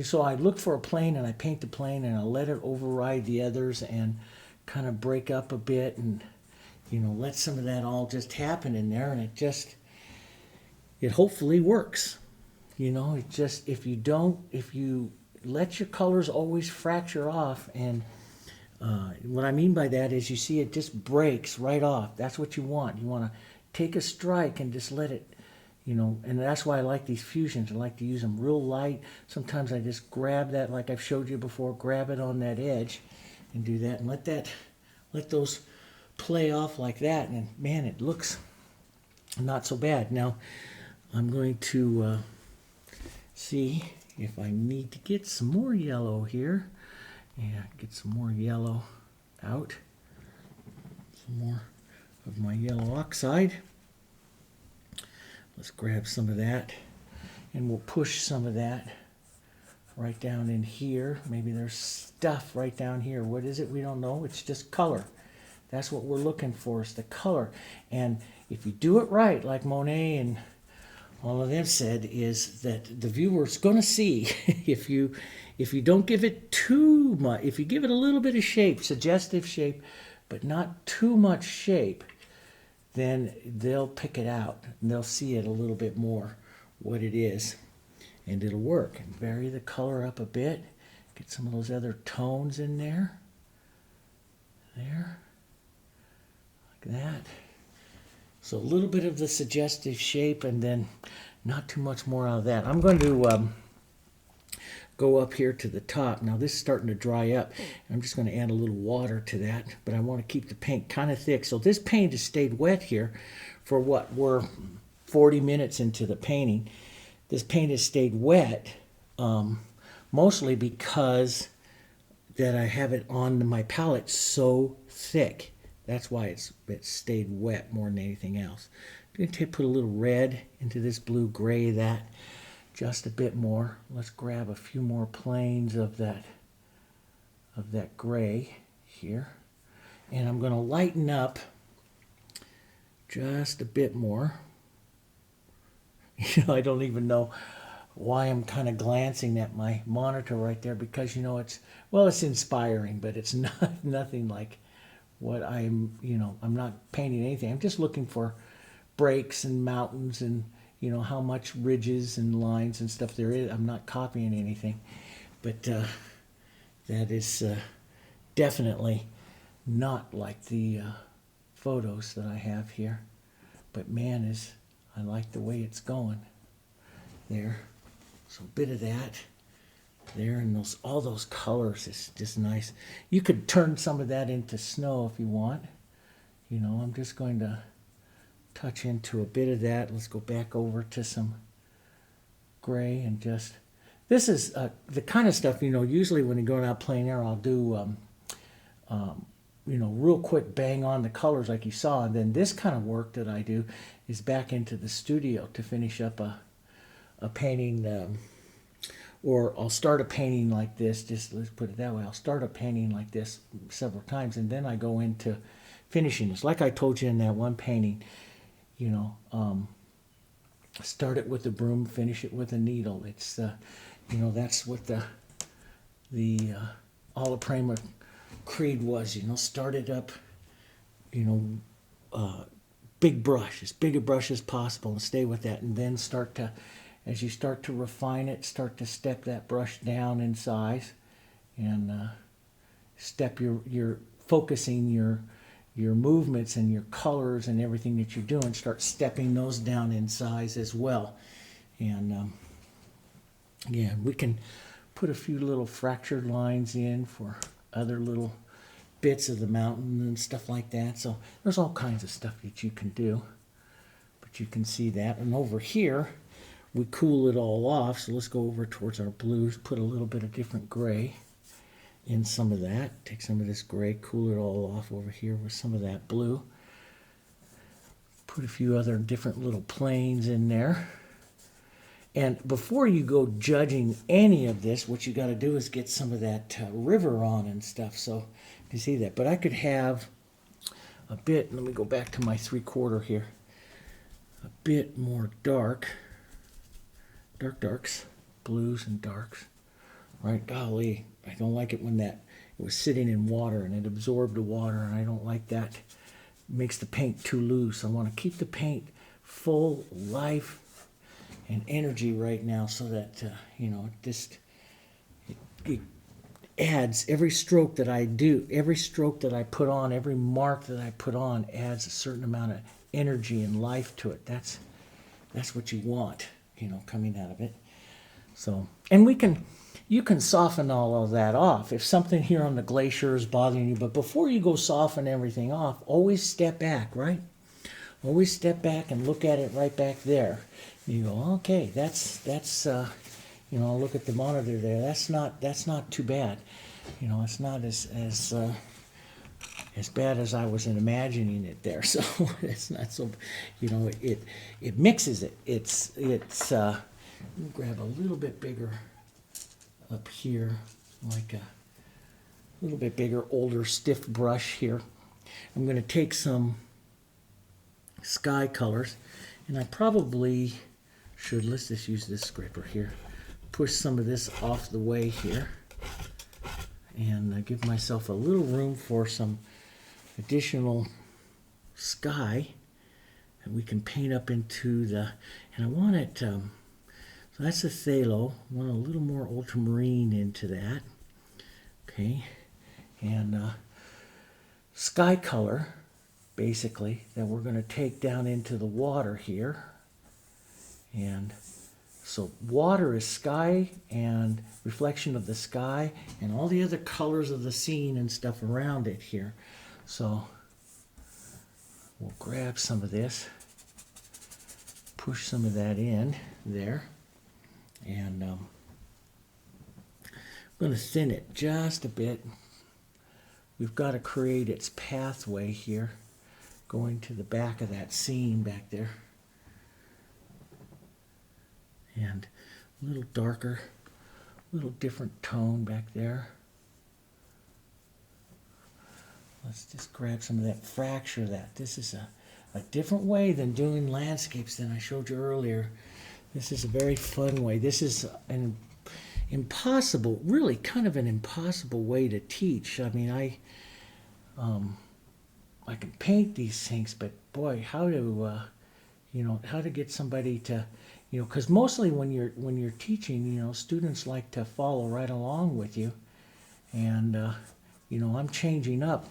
So I look for a plane and I paint the plane and I let it override the others and kind of break up a bit and, you know, let some of that all just happen in there, and it hopefully works. You know, it just, if you let your colors always fracture off, and what I mean by that is you see it just breaks right off. That's what you want. You want to take a strike and just let it, you know, and that's why I like these fusions. I like to use them real light. Sometimes I just grab that, like I've showed you before, grab it on that edge and do that and let those play off like that, and man, it looks not so bad. Now I'm going to see if I need to get some more yellow here. Yeah, get some more yellow out. Some more of my yellow oxide. Let's grab some of that, and we'll push some of that right down in here. Maybe there's stuff right down here. What is it? We don't know. It's just color. That's what we're looking for, is the color. And if you do it right, like Monet and all of them said, is that the viewer's going to see if you don't give it too much, if you give it a little bit of shape, suggestive shape, but not too much shape, then they'll pick it out and they'll see it a little bit more, what it is, and it'll work. And vary the color up a bit, get some of those other tones in there, like that. So a little bit of the suggestive shape, and then not too much more out of that. I'm going to go up here to the top. Now this is starting to dry up. I'm just going to add a little water to that, but I want to keep the paint kind of thick. So this paint has stayed wet here for what? We're 40 minutes into the painting. This paint has stayed wet mostly because that I have it on my palette so thick. That's why it stayed wet more than anything else. I'm going to put a little red into this blue gray, that just a bit more. Let's grab a few more planes of that gray here, and I'm going to lighten up just a bit more. You know, I don't even know why I'm kind of glancing at my monitor right there, because, you know, it's inspiring, but it's nothing like what I'm, you know, I'm not painting anything. I'm just looking for breaks and mountains and, you know, how much ridges and lines and stuff there is. I'm not copying anything, but that is definitely not like the photos that I have here. But man, I like the way it's going there. So a bit of that there, and all those colors is just nice. You could turn some of that into snow if you want. You know, I'm just going to touch into a bit of that. Let's go back over to some gray and just, this is the kind of stuff, you know, usually when you're going out plein air, I'll do, you know, real quick bang on the colors like you saw. And then this kind of work that I do is back into the studio to finish up a painting, or I'll start a painting like this, just let's put it that way. I'll start a painting like this several times, and then I go into finishing this. Like I told you in that one painting, you know, start it with a broom, finish it with a needle. It's, you know, that's what the Alla creed was, you know, start it up, you know, big brush, as big a brush as possible, and stay with that, and then start to, as you start to refine it, start to step that brush down in size, and step your focusing your movements and your colors and everything that you're doing, start stepping those down in size as well. And yeah, we can put a few little fractured lines in for other little bits of the mountain and stuff like that. So there's all kinds of stuff that you can do, but you can see that. And over here, we cool it all off. So let's go over towards our blues, put a little bit of different gray in some of that. Take some of this gray, cool it all off over here with some of that blue. Put a few other different little planes in there. And before you go judging any of this, what you got to do is get some of that river on and stuff. So you see that. But I could have a bit, let me go back to my 3/4 here, a bit more darks, blues and darks. Right, golly, I don't like it when it was sitting in water and it absorbed the water, and I don't like that. It makes the paint too loose. I want to keep the paint full, life, and energy right now, so that, you know, it adds, every stroke that I do, every stroke that I put on, every mark that I put on adds a certain amount of energy and life to it. That's what you want, you know, coming out of it. So, and you can soften all of that off. If something here on the Glacier is bothering you, but before you go soften everything off, always step back, right? Always step back and look at it right back there. You go, okay, that's you know, I'll look at the monitor there. That's not too bad. You know, it's not as bad as I was imagining it there. So it's not so, you know, it mixes it. It's let me grab a little bit bigger up here, like a little bit bigger, older, stiff brush here. I'm going to take some sky colors, and I probably should, let's just use this scraper here, push some of this off the way here, and give myself a little room for some additional sky that we can paint up into the, and I want it, so that's the phthalo. I want a little more ultramarine into that. Okay, and sky color, basically, that we're going to take down into the water here. And so water is sky and reflection of the sky and all the other colors of the scene and stuff around it here. So we'll grab some of this, push some of that in there, and I'm going to thin it just a bit. We've got to create its pathway here, going to the back of that scene back there. And a little darker, a little different tone back there. Let's just grab some of that, fracture that. This is a different way than doing landscapes than I showed you earlier. This is a very fun way. This is an impossible, really kind of an impossible way to teach. I mean, I can paint these things, but boy, how to, you know, how to get somebody to, you know, because mostly when you're teaching, you know, students like to follow right along with you, And, you know, I'm changing up,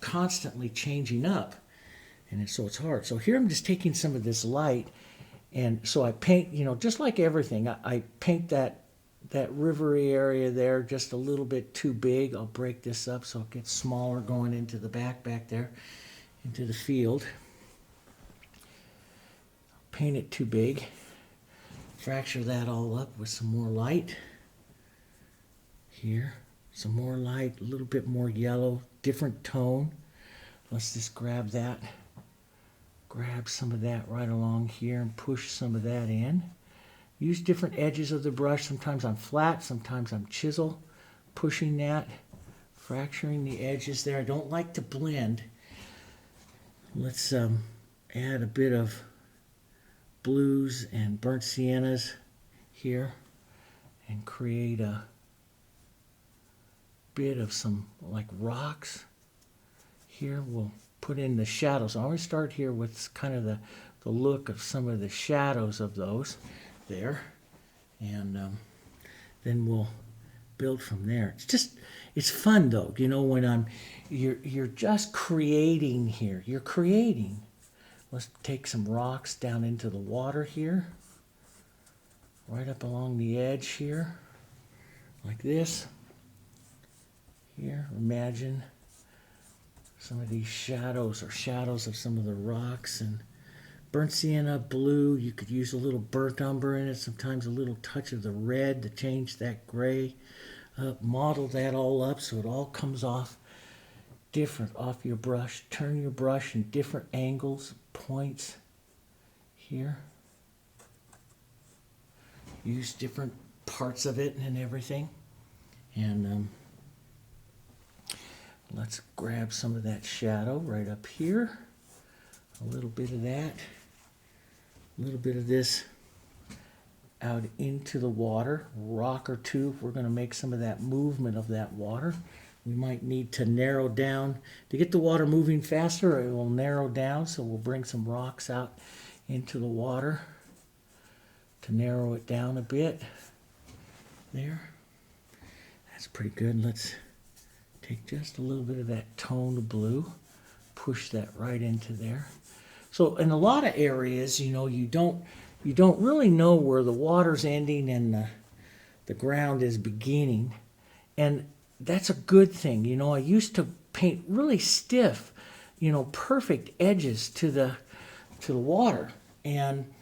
constantly changing up. And so it's hard. So here I'm just taking some of this light. And so I paint, you know, just like everything, I paint that rivery area there just a little bit too big. I'll break this up so it gets smaller going into the back there, into the field. Paint it too big. Fracture that all up with some more light. Here, some more light, a little bit more yellow, different tone. Let's just grab that. Grab some of that right along here and push some of that in. Use different edges of the brush. Sometimes I'm flat, sometimes I'm chisel. Pushing that, fracturing the edges there. I don't like to blend. Let's add a bit of blues and burnt siennas here and create a bit of some like rocks. Here we'll put in the shadows. I always start here with kind of the look of some of the shadows of those there, and then we'll build from there. It's fun though, you know, when you're just creating here. You're creating. Let's take some rocks down into the water here, right up along the edge here, like this. Here, imagine some of these shadows or shadows of some of the rocks, and burnt sienna blue. You could use a little burnt umber in it, sometimes a little touch of the red to change that gray. Model that all up so it all comes off different off your brush. Turn your brush in different angles, points here. Use different parts of it and everything. And let's grab some of that shadow right up here. A little bit of that. A little bit of this out into the water. Rock or two if we're going to make some of that movement of that water. We might need to narrow down. To get the water moving faster, it will narrow down, so we'll bring some rocks out into the water to narrow it down a bit. There. That's pretty good. Let's take just a little bit of that tone of blue, push that right into there. So in a lot of areas, you know, you don't really know where the water's ending and the ground is beginning. And that's a good thing. You know, I used to paint really stiff, you know, perfect edges to the water. And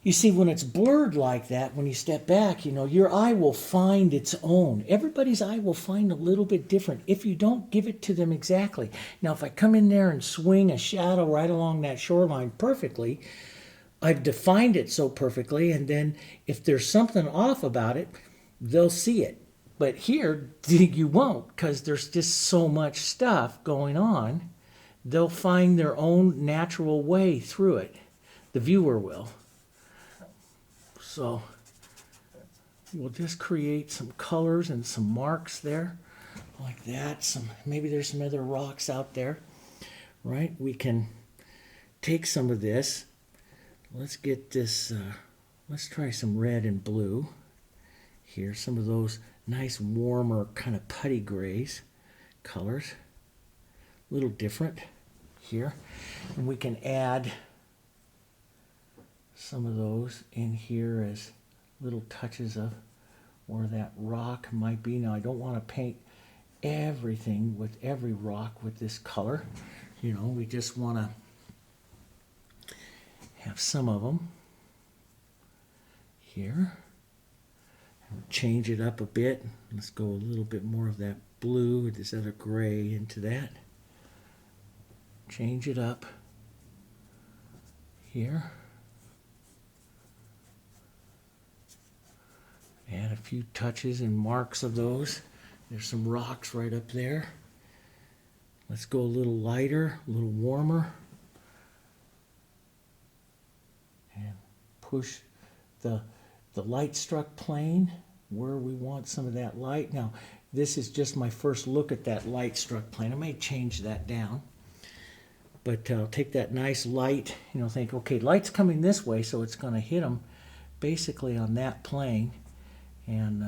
you see, when it's blurred like that, when you step back, you know, your eye will find its own. Everybody's eye will find a little bit different if you don't give it to them exactly. Now, if I come in there and swing a shadow right along that shoreline perfectly, I've defined it so perfectly, and then if there's something off about it, they'll see it. But here, you won't, because there's just so much stuff going on. They'll find their own natural way through it. The viewer will. So we'll just create some colors and some marks there, like that. Maybe there's some other rocks out there, right? We can take some of this. Let's get this, let's try some red and blue here. Some of those nice warmer kind of putty grays colors. A little different here. And we can add some of those in here as little touches of where that rock might be. Now I don't want to paint everything with every rock with this color. You know, we just want to have some of them here. Change it up a bit. Let's go a little bit more of that blue with this other gray into that. Change it up here. Add a few touches and marks of those. There's some rocks right up there. Let's go a little lighter, a little warmer. And push the light struck plane where we want some of that light. Now, this is just my first look at that light struck plane. I may change that down. But I'll take that nice light, you know, think, okay, light's coming this way, so it's going to hit them basically on that plane. And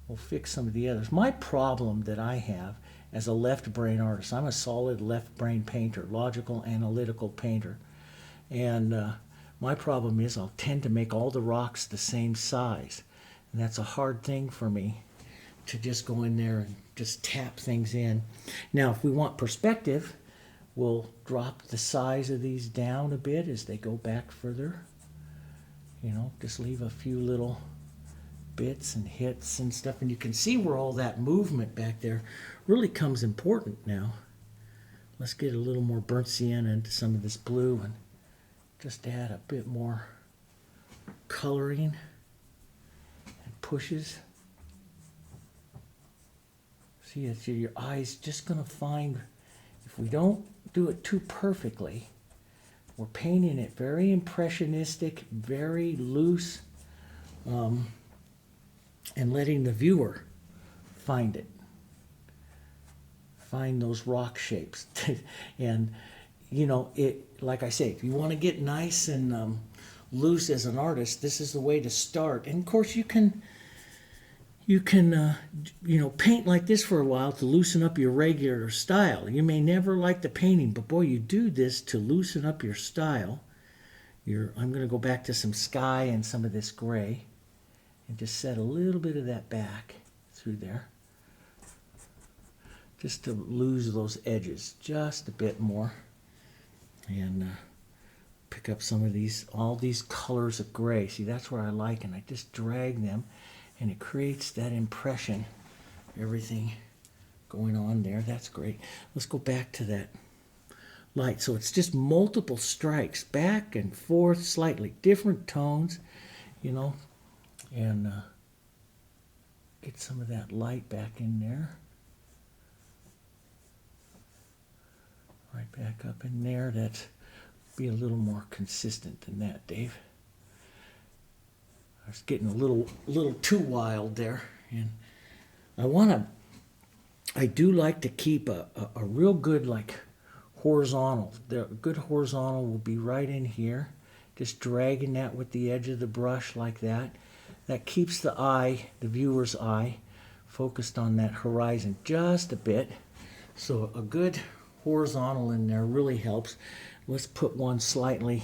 we'll fix some of the others. My problem that I have as a left brain artist, I'm a solid left brain painter, logical, analytical painter. And my problem is I'll tend to make all the rocks the same size. And that's a hard thing for me, to just go in there and just tap things in. Now, if we want perspective, we'll drop the size of these down a bit as they go back further. You know, just leave a few little bits and hits and stuff. And you can see where all that movement back there really comes important now. Let's get a little more burnt sienna into some of this blue and just add a bit more coloring and pushes. See, it's your eye's just going to find, if we don't do it too perfectly, we're painting it very impressionistic, very loose, and letting the viewer find it. Find those rock shapes. And, you know, like I say, if you want to get nice and loose as an artist, this is the way to start. And, of course, you can paint like this for a while to loosen up your regular style. You may never like the painting, but boy, you do this to loosen up your style. I'm going to go back to some sky and some of this gray and just set a little bit of that back through there, just to lose those edges just a bit more, and pick up some of all these colors of gray. See, that's where I like, and I just drag them. And it creates that impression, everything going on there. That's great. Let's go back to that light. So it's just multiple strikes, back and forth, slightly different tones, you know, and get some of that light back in there. Right back up in there. That's be a little more consistent than that, Dave. I was getting a little too wild there, and I do like to keep a real good, like, horizontal. The good horizontal will be right in here, just dragging that with the edge of the brush like that. That keeps the eye, the viewer's eye, focused on that horizon just a bit. So a good horizontal in there really helps. Let's put one slightly.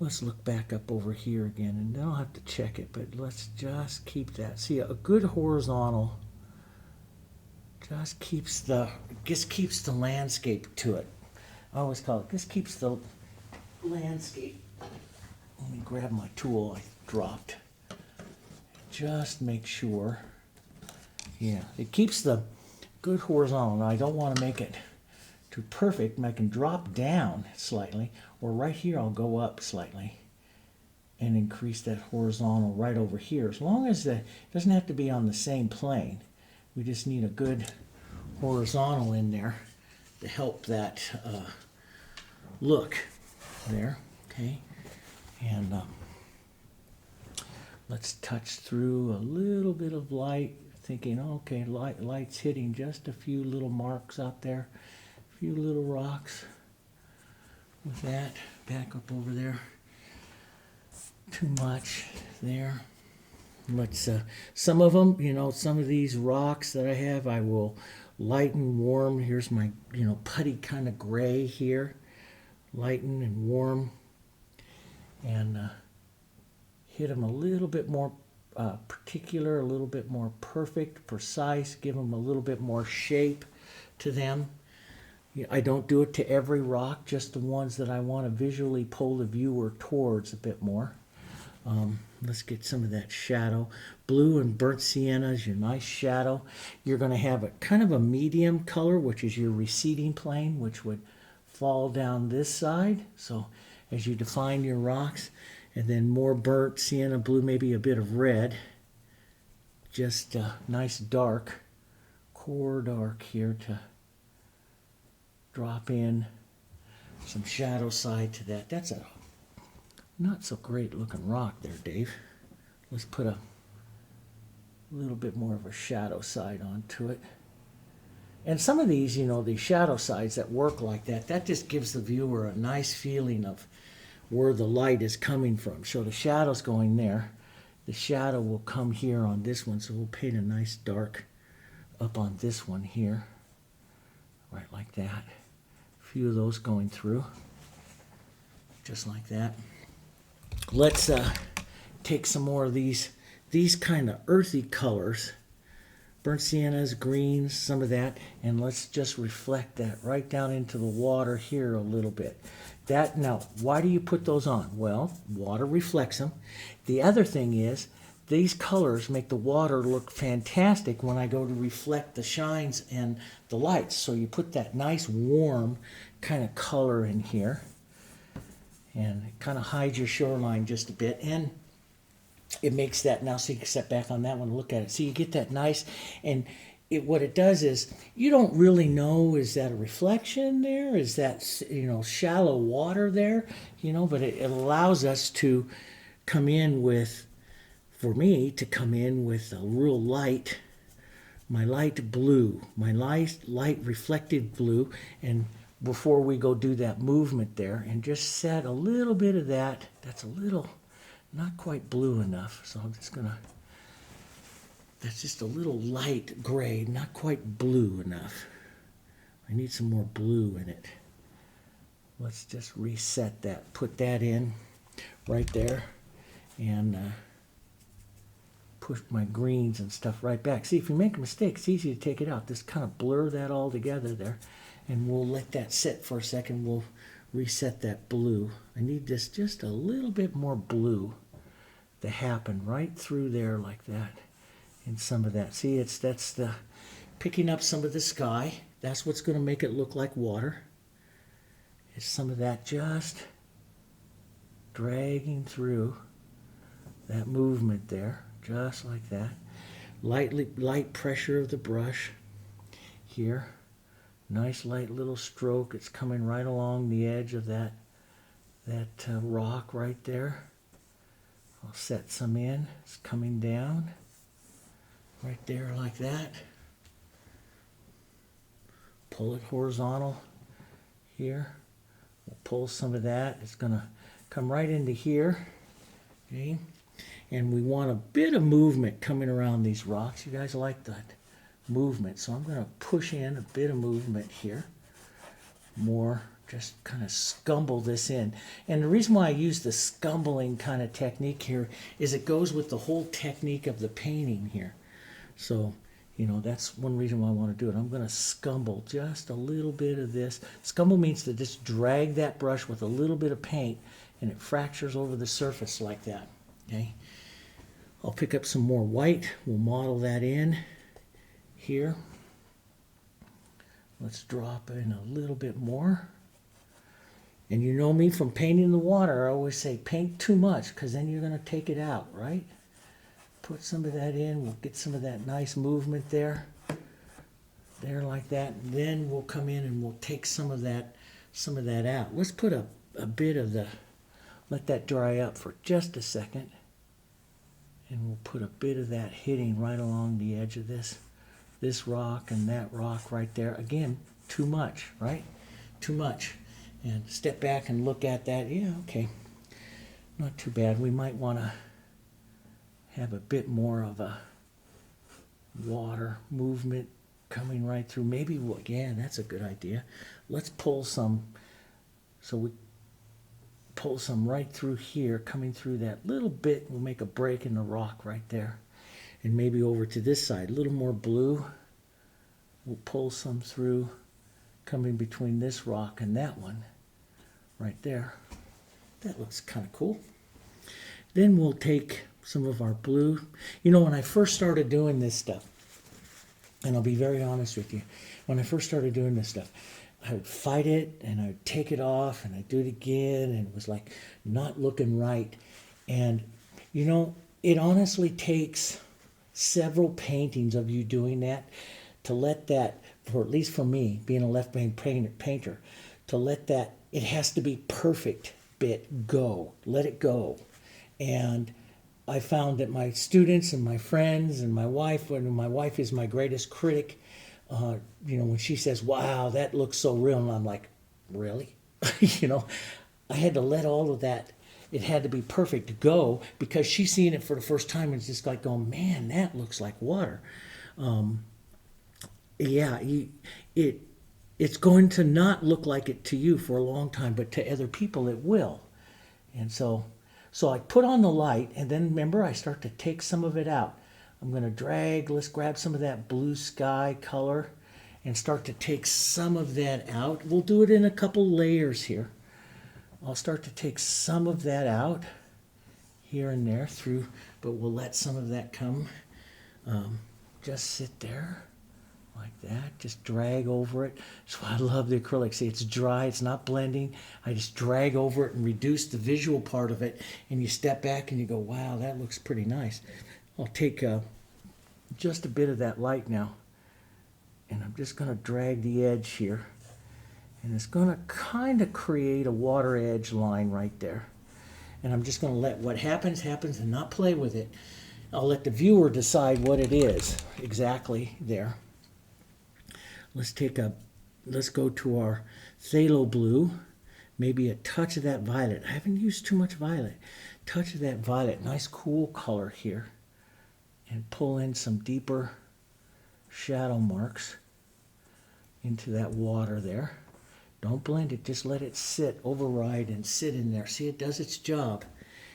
Let's look back up over here again, and then I'll have to check it, but let's just keep that. See, a good horizontal just keeps the landscape to it. I always call it, just keeps the landscape. Let me grab my tool I dropped. Just make sure. Yeah, it keeps the good horizontal. Now, I don't want to make it too perfect, and I can drop down slightly, or right here I'll go up slightly and increase that horizontal right over here. As long as it doesn't have to be on the same plane, we just need a good horizontal in there to help that look there. Okay, and let's touch through a little bit of light, thinking, okay, light's hitting just a few little marks out there. Few little rocks with that. Back up over there. Too much there. Let's some of them, you know, some of these rocks that I have, I will lighten, warm. Here's my, you know, putty kind of gray here. Lighten and warm, and hit them a little bit more particular, a little bit more perfect, precise. Give them a little bit more shape to them. I don't do it to every rock, just the ones that I want to visually pull the viewer towards a bit more. Let's get some of that shadow. Blue and burnt sienna is your nice shadow. You're going to have a kind of a medium color, which is your receding plane, which would fall down this side. So as you define your rocks, and then more burnt sienna blue, maybe a bit of red. Just a nice dark, core dark here to drop in some shadow side to that. That's a not so great looking rock there, Dave. Let's put a little bit more of a shadow side onto it. And some of these, you know, the shadow sides that work like that, that just gives the viewer a nice feeling of where the light is coming from. So the shadow's going there. the shadow will come here on this one, so we'll paint a nice dark up on this one here, right like that. A few of those going through, just like that. Let's take some more of these kind of earthy colors, burnt siennas, greens, some of that, and let's just reflect that right down into the water here a little bit. Now, why do you put those on? Well, water reflects them. The other thing is, these colors make the water look fantastic when I go to reflect the shines and the lights. So you put that nice warm kind of color in here, and it kind of hides your shoreline just a bit, and it makes that, now so you can step back on that one and look at it. So you get that nice, and what it does is, you don't really know, is that a reflection there? Is that, shallow water there? But it allows us to come in with, for me, to come in with a real light, my light blue, my light reflective blue, and before we go do that movement there, and just set a little bit of that, that's a little, not quite blue enough, so I'm just gonna, that's just a little light gray, not quite blue enough. I need some more blue in it. Let's just reset that, put that in right there, and push my greens and stuff right back. See, if you make a mistake, it's easy to take it out. Just kind of blur that all together there, and we'll let that sit for a second. We'll reset that blue. I need this just a little bit more blue to happen right through there like that, and some of that. See, that's the picking up some of the sky. That's what's going to make it look like water. It's some of that just dragging through that movement there, just like that. Light pressure of the brush here. Nice light little stroke. It's coming right along the edge of that rock right there. I'll set some in. It's coming down right there like that. Pull it horizontal here. We'll pull some of that. It's going to come right into here. Okay. And we want a bit of movement coming around these rocks. You guys like that movement, so I'm going to push in a bit of movement here. More, just kind of scumble this in. And the reason why I use the scumbling kind of technique here is it goes with the whole technique of the painting here. So, that's one reason why I want to do it. I'm going to scumble just a little bit of this. Scumble means to just drag that brush with a little bit of paint, and it fractures over the surface like that. Okay. I'll pick up some more white. We'll model that in here. Let's drop in a little bit more. And you know me from painting the water, I always say paint too much, because then you're going to take it out, right? Put some of that in. We'll get some of that nice movement there. There like that. And then we'll come in and we'll take some of that out. Let's put a bit of let that dry up for just a second. And we'll put a bit of that hitting right along the edge of this rock and that rock right there. Again, too much, right? Too much. And step back and look at that. Yeah, okay. Not too bad. We might want to have a bit more of a water movement coming right through. Maybe, yeah, that's a good idea. Let's pull some, so we pull some right through here, coming through that little bit. We'll make a break in the rock right there. And maybe over to this side, a little more blue. We'll pull some through, coming between this rock and that one right there. That looks kind of cool. Then we'll take some of our blue. When I first started doing this stuff, and I'll be very honest with you, when I first started doing this stuff, I would fight it, and I would take it off, and I'd do it again, and it was like not looking right. And, it honestly takes several paintings of you doing that to let that, or at least for me, being a left-brain painter, to let that, it has to be perfect bit go. Let it go. And I found that my students and my friends and my wife, when my wife is my greatest critic, when she says, wow, that looks so real, and I'm like, really? I had to let all of that. it had to be perfect to go, because she's seeing it for the first time and it's just like going, man, that looks like water. Yeah, it's going to not look like it to you for a long time, but to other people it will. And so I put on the light, and then remember, I start to take some of it out. I'm going to drag, let's grab some of that blue sky color and start to take some of that out. We'll do it in a couple layers here. I'll start to take some of that out here and there through, but we'll let some of that come. Just sit there like that, just drag over it. That's why I love the acrylic. See, it's dry, it's not blending. I just drag over it and reduce the visual part of it, and you step back and you go, wow, that looks pretty nice. I'll take just a bit of that light now, and I'm just going to drag the edge here, and it's going to kind of create a water edge line right there. And I'm just going to let what happens happens and not play with it. I'll let the viewer decide what it is exactly there. Let's go to our phthalo blue, maybe a touch of that violet. I haven't used too much violet. Touch of that violet, nice cool color here, and pull in some deeper shadow marks into that water there. Don't blend it, just let it sit, override and sit in there. See, it does its job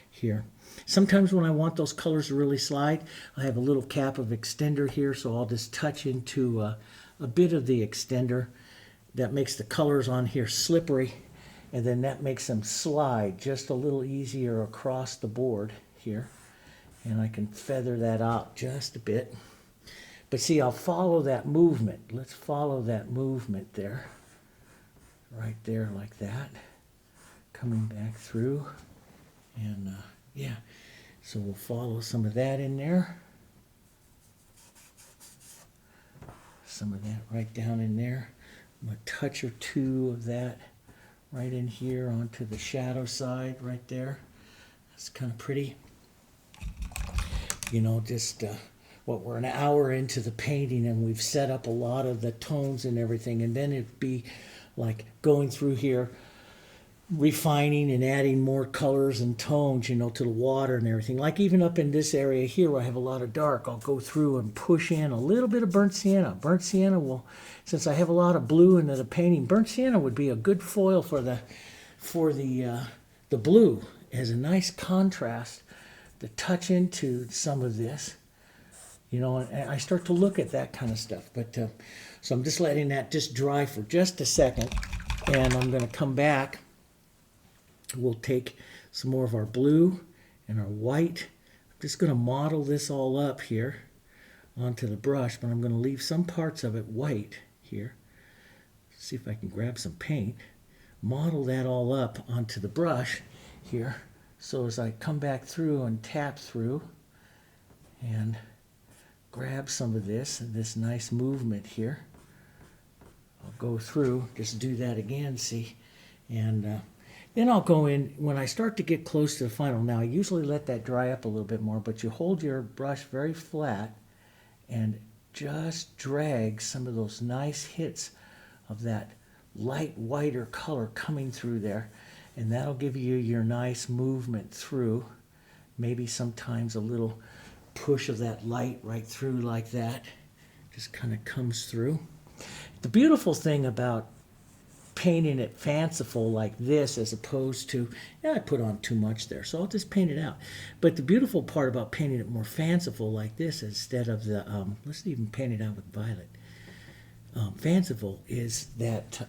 here. Sometimes when I want those colors to really slide, I have a little cap of extender here, so I'll just touch into a bit of the extender. That makes the colors on here slippery, and then that makes them slide just a little easier across the board here. And I can feather that out just a bit. But see, I'll follow that movement. Let's follow that movement there. Right there like that. Coming back through. And yeah, so we'll follow some of that in there. Some of that right down in there. A touch or two of that right in here onto the shadow side right there. That's kind of pretty. You know, just we're an hour into the painting and we've set up a lot of the tones and everything, and then it'd be like going through here, refining and adding more colors and tones, you know, to the water and everything. Like even up in this area here where I have a lot of dark, I'll go through and push in a little bit of burnt sienna. Burnt sienna will, since I have a lot of blue into the painting, burnt sienna would be a good foil for the blue as a nice contrast to touch into some of this, you know, and I start to look at that kind of stuff. But so I'm just letting that just dry for just a second, and I'm going to come back. We'll take some more of our blue and our white. I'm just going to model this all up here onto the brush, but I'm going to leave some parts of it white here. See if I can grab some paint. Model that all up onto the brush here. So as I come back through and tap through and grab some of this and this nice movement here, I'll go through, just do that again, see, and then I'll go in, when I start to get close to the final, now I usually let that dry up a little bit more, but you hold your brush very flat and just drag some of those nice hits of that light whiter color coming through there, and that'll give you your nice movement through. Maybe sometimes a little push of that light right through like that, just kind of comes through. The beautiful thing about painting it fanciful like this, as opposed to, yeah, I put on too much there, so I'll just paint it out. But the beautiful part about painting it more fanciful like this, instead of the, let's even paint it out with violet. Fanciful is that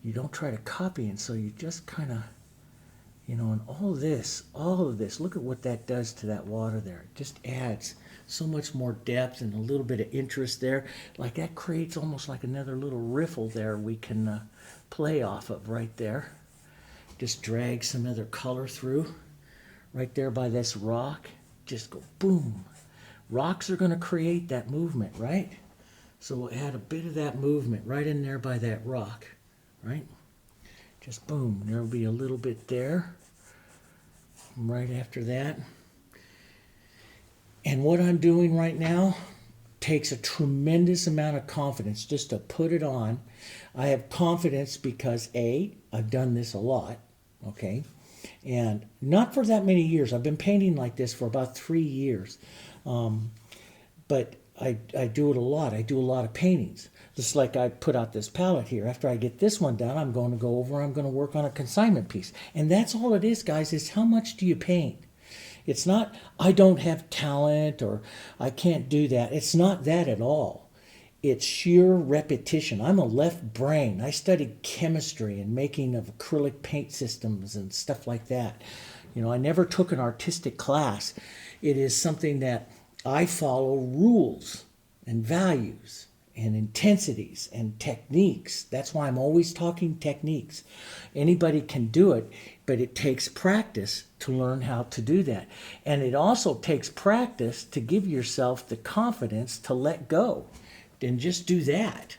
you don't try to copy, and so you just kind of, you know, and all of this, look at what that does to that water there. It just adds so much more depth and a little bit of interest there. Like that creates almost like another little riffle there we can play off of right there. Just drag some other color through right there by this rock. Just go boom. Rocks are going to create that movement, right? So we'll add a bit of that movement right in there by that rock, right? Just boom, there'll be a little bit there. Right after that. And what I'm doing right now takes a tremendous amount of confidence just to put it on. I have confidence because A, I've done this a lot, okay? And not for that many years. I've been painting like this for about 3 years. But I do it a lot. I do a lot of paintings. Just like I put out this palette here. After I get this one done, I'm going to go over, I'm going to work on a consignment piece. And that's all it is, guys, is how much do you paint? It's not, I don't have talent or I can't do that. It's not that at all. It's sheer repetition. I'm a left brain. I studied chemistry and making of acrylic paint systems and stuff like that. You know, I never took an artistic class. It is something that I follow rules and values and intensities and techniques. That's why I'm always talking techniques. Anybody can do it, but it takes practice to learn how to do that. And it also takes practice to give yourself the confidence to let go. Then just do that.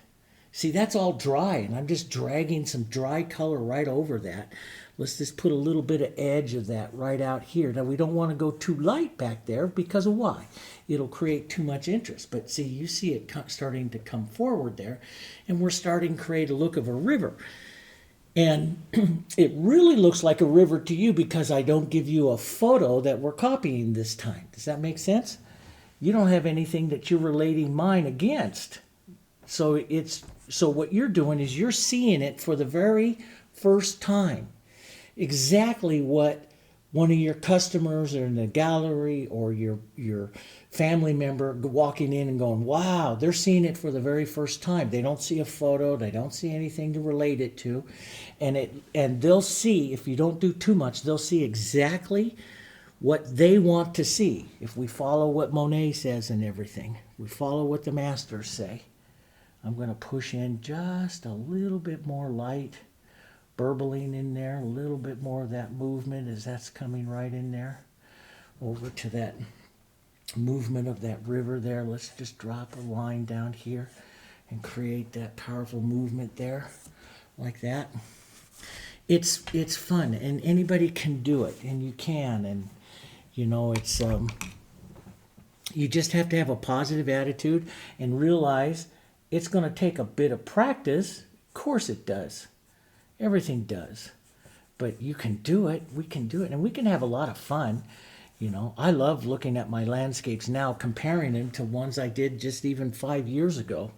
See, that's all dry, and I'm just dragging some dry color right over that. Let's just put a little bit of edge of that right out here. Now, we don't want to go too light back there because of why? It'll create too much interest. But see, you see it starting to come forward there, and we're starting to create a look of a river. And it really looks like a river to you because I don't give you a photo that we're copying this time. Does that make sense? You don't have anything that you're relating mine against. So what you're doing is you're seeing it for the very first time. Exactly what one of your customers or in the gallery or your family member walking in and going, wow, they're seeing it for the very first time. They don't see a photo, they don't see anything to relate it to. And they'll see, if you don't do too much, they'll see exactly what they want to see. If we follow what Monet says and everything, we follow what the masters say. I'm going to push in just a little bit more light, burbling in there, a little bit more of that movement as that's coming right in there. Over to that movement of that river there. Let's just drop a line down here and create that powerful movement there, like that. It's fun, and anybody can do it, and you can, and you know, it's you just have to have a positive attitude and realize it's going to take a bit of practice. Of course it does. Everything does. But you can do it. We can do it. And we can have a lot of fun. You know, I love looking at my landscapes now, comparing them to ones I did just even 5 years ago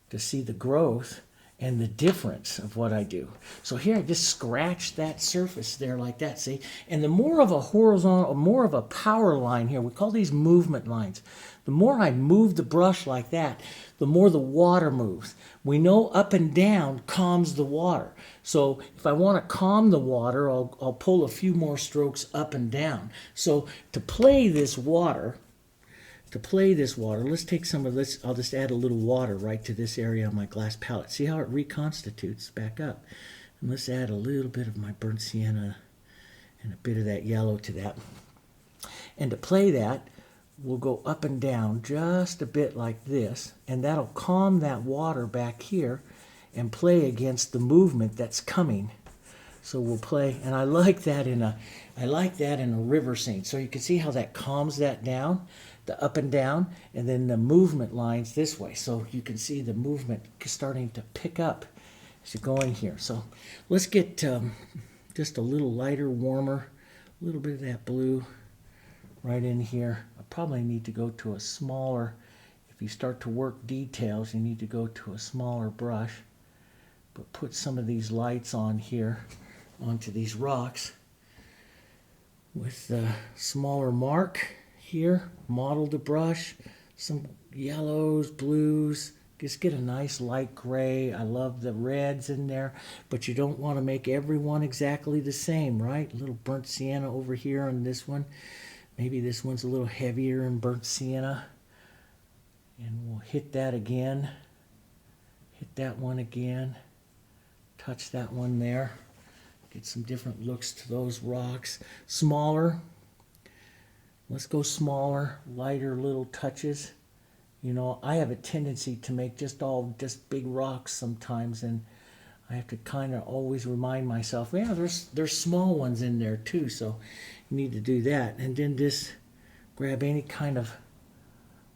to see the growth and the difference of what I do. So here I just scratch that surface there like that, see? And the more of a horizontal, more of a power line here, we call these movement lines. The more I move the brush like that, the more the water moves. We know up and down calms the water. So if I want to calm the water, I'll pull a few more strokes up and down. So to play this water, let's take some of this. I'll just add a little water right to this area on my glass palette. See how it reconstitutes back up? And let's add a little bit of my burnt sienna and a bit of that yellow to that. And to play that, we'll go up and down just a bit like this, and that'll calm that water back here and play against the movement that's coming. So we'll play, and I like that in a river scene. So you can see how that calms that down, the up and down, and then the movement lines this way. So you can see the movement starting to pick up as you go in here. So let's get just a little lighter, warmer, a little bit of that blue right in here. I probably need to go to a smaller, if you start to work details, you need to go to a smaller brush. But put some of these lights on here, onto these rocks with the smaller mark here, model the brush, some yellows, blues, just get a nice light gray. I love the reds in there, but you don't want to make everyone exactly the same, right? A little burnt sienna over here on this one. Maybe this one's a little heavier in burnt sienna. And we'll hit that again. Hit that one again. Touch that one there. Get some different looks to those rocks. Smaller. Let's go smaller, lighter little touches. You know, I have a tendency to make just big rocks sometimes, and I have to kind of always remind myself, yeah, there's small ones in there too, so you need to do that. And then just grab any kind of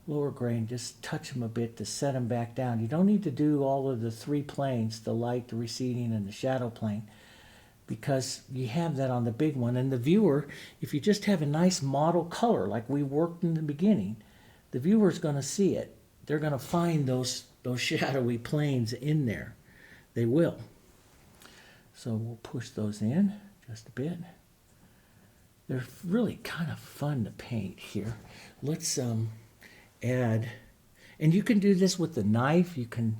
lower grain, just touch them a bit to set them back down. You don't need to do all of the three planes, the light, the receding, and the shadow plane. because you have that on the big one. And the viewer, if you just have a nice model color like we worked in the beginning, the viewer's going to see it. They're going to find those shadowy planes in there. They will. So we'll push those in just a bit. They're really kind of fun to paint here. Let's add, and you can do this with the knife. You can,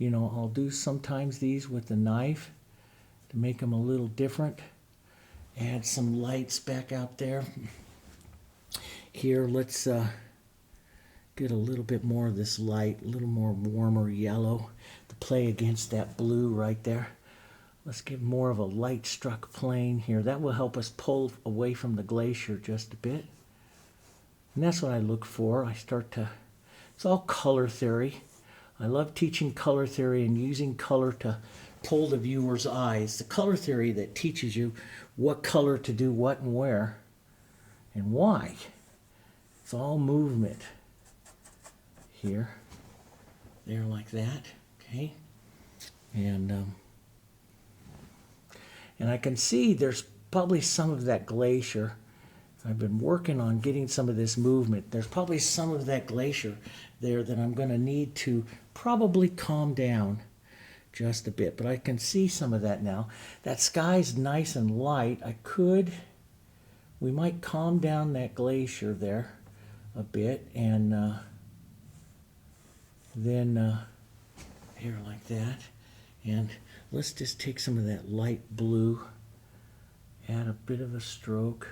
I'll do sometimes these with the knife to make them a little different. Add some lights back out there. Here, let's get a little bit more of this light, a little more warmer yellow to play against that blue right there. Let's get more of a light struck plane here. That will help us pull away from the glacier just a bit. And that's what I look for. It's all color theory. I love teaching color theory and using color to pull the viewer's eyes. The color theory that teaches you what color to do what and where and why. It's all movement here. There like that. Okay. And I can see there's probably some of that glacier. I've been working on getting some of this movement. There's probably some of that glacier there that I'm going to need to probably calm down just a bit. But I can see some of that now. That sky's nice and light. We might calm down that glacier there a bit. And then here like that. And let's just take some of that light blue, add a bit of a stroke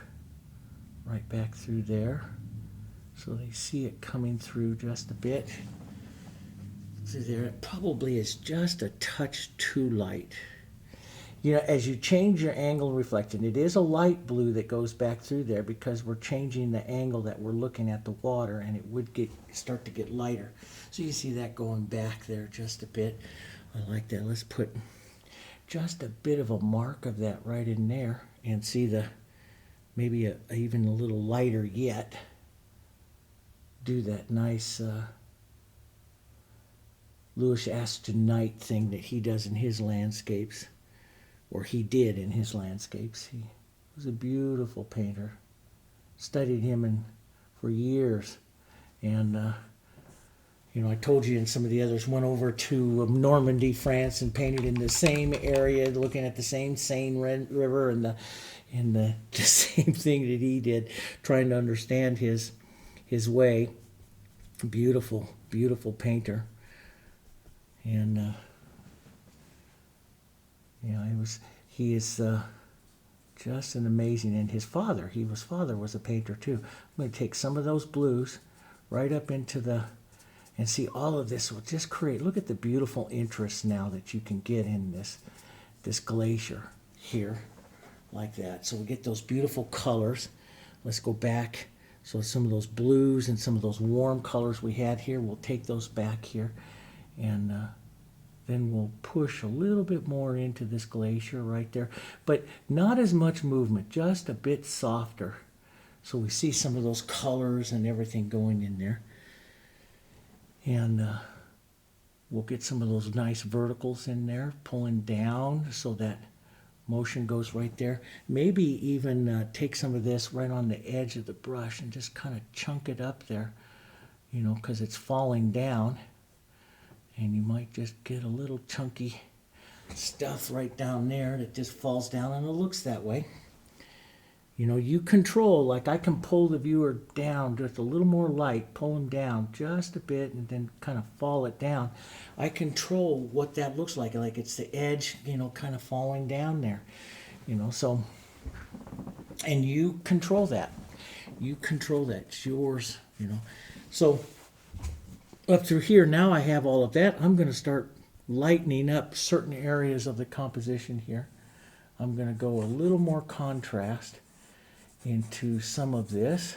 right back through there so they see it coming through just a bit. See there, it probably is just a touch too light. As you change your angle of reflection, it is a light blue that goes back through there because we're changing the angle that we're looking at the water, and it would start to get lighter. So you see that going back there just a bit. I like that. Let's put just a bit of a mark of that right in there and see maybe even a little lighter yet. Do that nice Louis Astonite thing that he does in his landscapes, or he did in his landscapes. He was a beautiful painter. Studied him for years, and I told you in some of the others, went over to Normandy, France, and painted in the same area, looking at the same Seine River and the same thing that he did, trying to understand his way. Beautiful, beautiful painter. And he is just an amazing. And his father was a painter too. I'm going to take some of those blues right up into and see all of this will just create, look at the beautiful interest now that you can get in this glacier here, like that. So we get those beautiful colors. Let's go back. So some of those blues and some of those warm colors we had here, we'll take those back here. And then we'll push a little bit more into this glacier right there. But not as much movement, just a bit softer. So we see some of those colors and everything going in there. And we'll get some of those nice verticals in there, pulling down so that motion goes right there. Maybe even take some of this right on the edge of the brush and just kind of chunk it up there, because it's falling down. And you might just get a little chunky stuff right down there that just falls down, and it looks that way. You control, like I can pull the viewer down just a little more light, pull him down just a bit, and then kind of fall it down. I control what that looks like it's the edge, kind of falling down there, so, and you control that. It's yours, So up through here, now I have all of that. I'm going to start lightening up certain areas of the composition here. I'm going to go a little more contrast into some of this.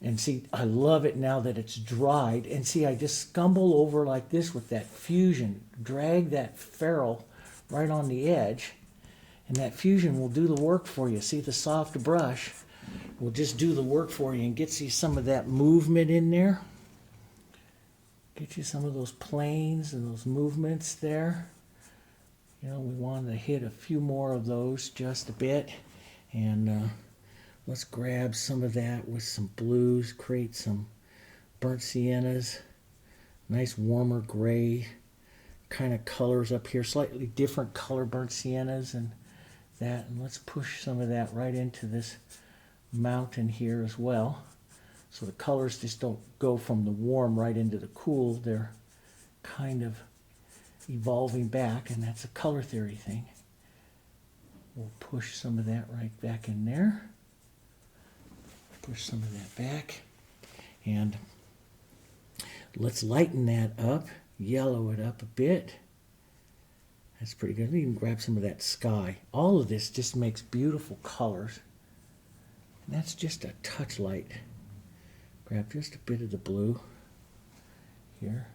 And see, I love it now that it's dried. And see, I just scumble over like this with that fusion. Drag that ferrule right on the edge. And that fusion will do the work for you. See, the soft brush will just do the work for you and get you some of that movement in there. Get you some of those planes and those movements there. You know, we wanted to hit a few more of those just a bit. And let's grab some of that with some blues, create some burnt siennas, nice warmer gray kind of colors up here, slightly different color burnt siennas and that. And let's push some of that right into this mountain here as well. So the colors just don't go from the warm right into the cool. They're kind of evolving back, and that's a color theory thing. We'll push some of that right back in there. Push some of that back. And let's lighten that up, yellow it up a bit. That's pretty good. We can grab some of that sky. All of this just makes beautiful colors. And that's just a touch light. Grab just a bit of the blue here.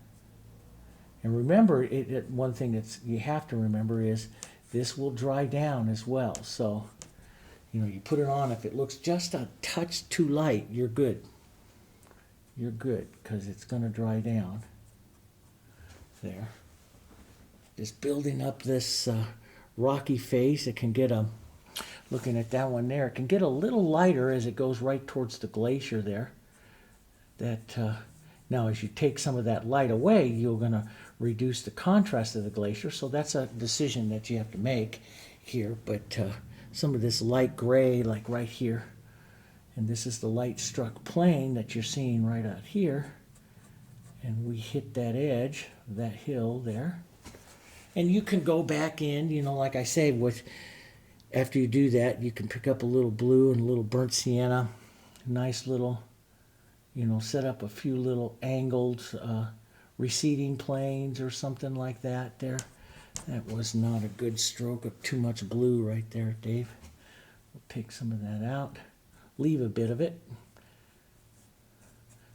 And remember, one thing that you have to remember is this will dry down as well. So, you know, you put it on. If it looks just a touch too light, you're good. You're good, because it's going to dry down. There. Just building up this rocky face. It can get looking at that one there, it can get a little lighter as it goes right towards the glacier there. Now as you take some of that light away, you're going to reduce the contrast of the glacier, so that's a decision that you have to make here. But some of this light gray, like right here, and this is the light struck plane that you're seeing right out here, and we hit that edge of that hill there. And you can go back in, you know, like I say, after you do that, you can pick up a little blue and a little burnt sienna, nice little, you know, set up a few little angled receding planes or something like that there. That was not a good stroke of too much blue right there, Dave. We'll take some of that out, leave a bit of it.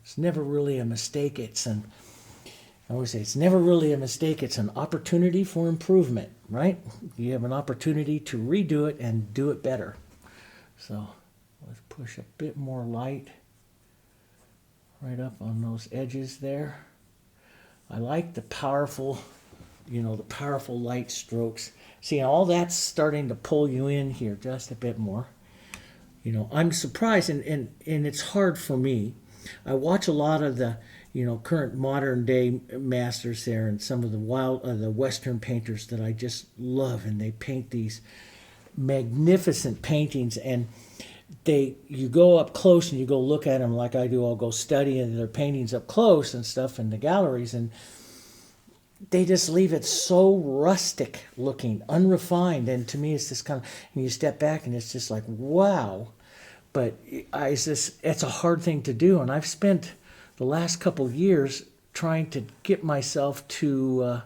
It's never really a mistake. I always say it's never really a mistake. It's an opportunity for improvement, right? You have an opportunity to redo it and do it better. So let's push a bit more light right up on those edges there. I like the powerful, you know, the powerful light strokes. See, all that's starting to pull you in here just a bit more. You know, I'm surprised, and it's hard for me. I watch a lot of the, you know, current modern day masters there, and some of the Western painters that I just love, and they paint these magnificent paintings, and you go up close and you go look at them like I do. I'll go study their paintings up close and stuff in the galleries, and they just leave it so rustic looking, unrefined, and to me it's just kind of, and you step back and it's just like, wow. But it's a hard thing to do, and I've spent the last couple of years trying to get myself to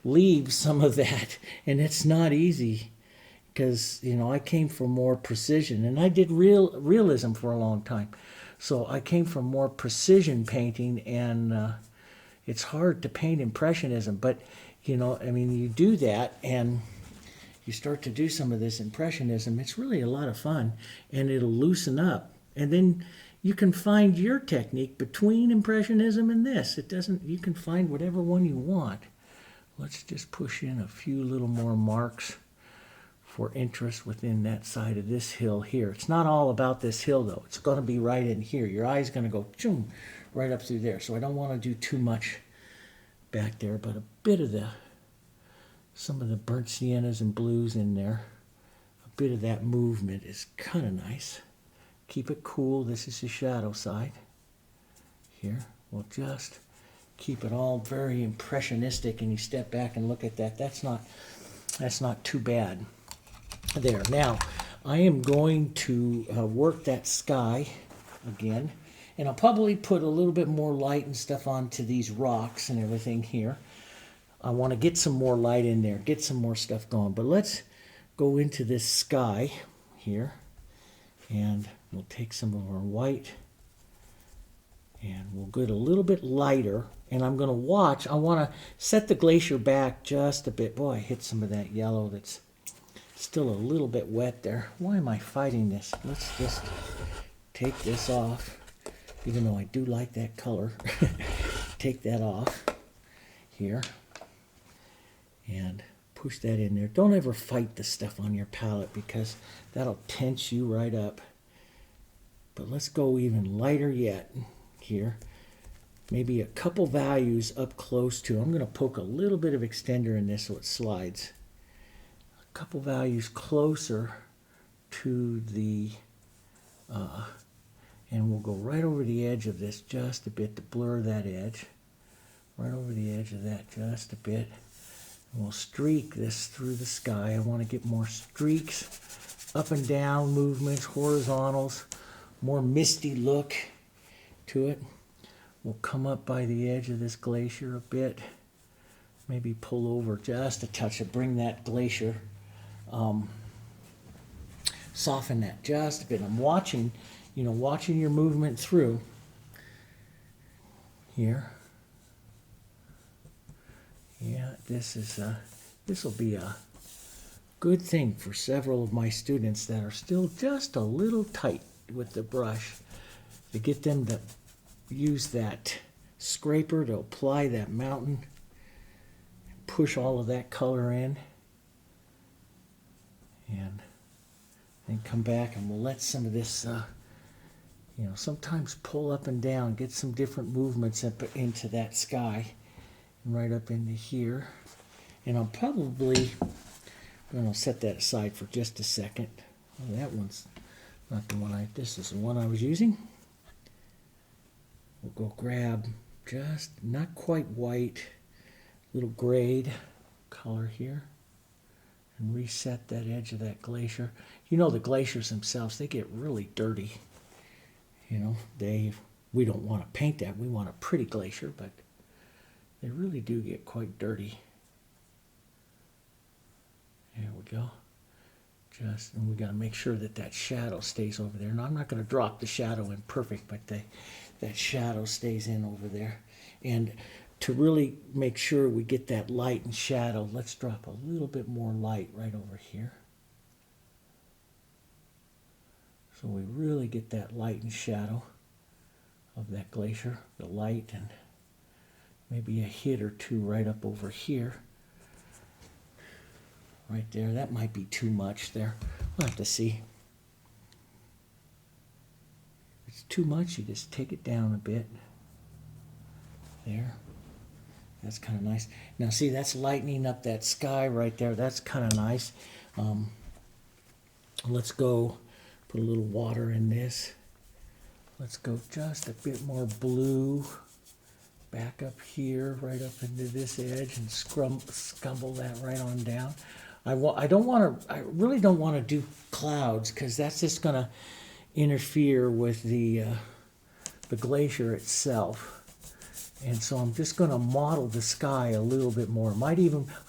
leave some of that, and it's not easy, because, you know, I came from more precision, and I did realism for a long time, so I came from more precision painting, and it's hard to paint impressionism. But, you know, I mean, you do that and you start to do some of this impressionism, it's really a lot of fun, and it'll loosen up, and then you can find your technique between impressionism and this. You can find whatever one you want. Let's just push in a few little more marks for interest within that side of this hill here. It's not all about this hill though. It's going to be right in here. Your eye's going to go choom, right up through there. So I don't want to do too much back there, but a bit of some of the burnt siennas and blues in there. A bit of that movement is kind of nice. Keep it cool. This is the shadow side here. We'll just keep it all very impressionistic, and you step back and look at that. That's not too bad there. Now I am going to work that sky again, and I'll probably put a little bit more light and stuff onto these rocks and everything here. I want to get some more light in there, get some more stuff going. But let's go into this sky here, and we'll take some of our white, and we'll get a little bit lighter. And I'm going to watch. I want to set the glacier back just a bit. Boy, I hit some of that yellow that's still a little bit wet there. Why am I fighting this? Let's just take this off, even though I do like that color. Take that off here and push that in there. Don't ever fight the stuff on your palette because that'll tense you right up. But let's go even lighter yet here. Maybe a couple values up close to. I'm going to poke a little bit of extender in this so it slides. A couple values closer to the, and we'll go right over the edge of this just a bit to blur that edge. Right over the edge of that just a bit. And we'll streak this through the sky. I want to get more streaks, up and down movements, horizontals, more misty look to it. We'll come up by the edge of this glacier a bit. Maybe pull over just a touch to bring that glacier, soften that just a bit. I'm watching, watching your movement through here. Yeah, this will be a good thing for several of my students that are still just a little tight with the brush, to get them to use that scraper to apply that mountain, push all of that color in, and then come back and we'll let some of this, sometimes pull up and down, get some different movements up into that sky and right up into here. And I'm probably going to set that aside for just a second. Oh, that one's not the one this is the one I was using. We'll go grab just not quite white, little grayed color here, and reset that edge of that glacier. The glaciers themselves, they get really dirty. We don't want to paint that. We want a pretty glacier, but they really do get quite dirty. There we go. And we got to make sure that that shadow stays over there. Now I'm not going to drop the shadow in perfect, but that shadow stays in over there. And to really make sure we get that light and shadow, let's drop a little bit more light right over here. So we really get that light and shadow of that glacier, the light, and maybe a hit or two right up over here. Right there, that might be too much there. We'll have to see. If it's too much, you just take it down a bit. There. That's kind of nice. Now see, that's lightening up that sky right there. That's kind of nice. Let's go put a little water in this. Let's go just a bit more blue. Back up here, right up into this edge, and scumble that right on down. I really don't want to do clouds because that's just going to interfere with the glacier itself. And so I'm just going to model the sky a little bit more. I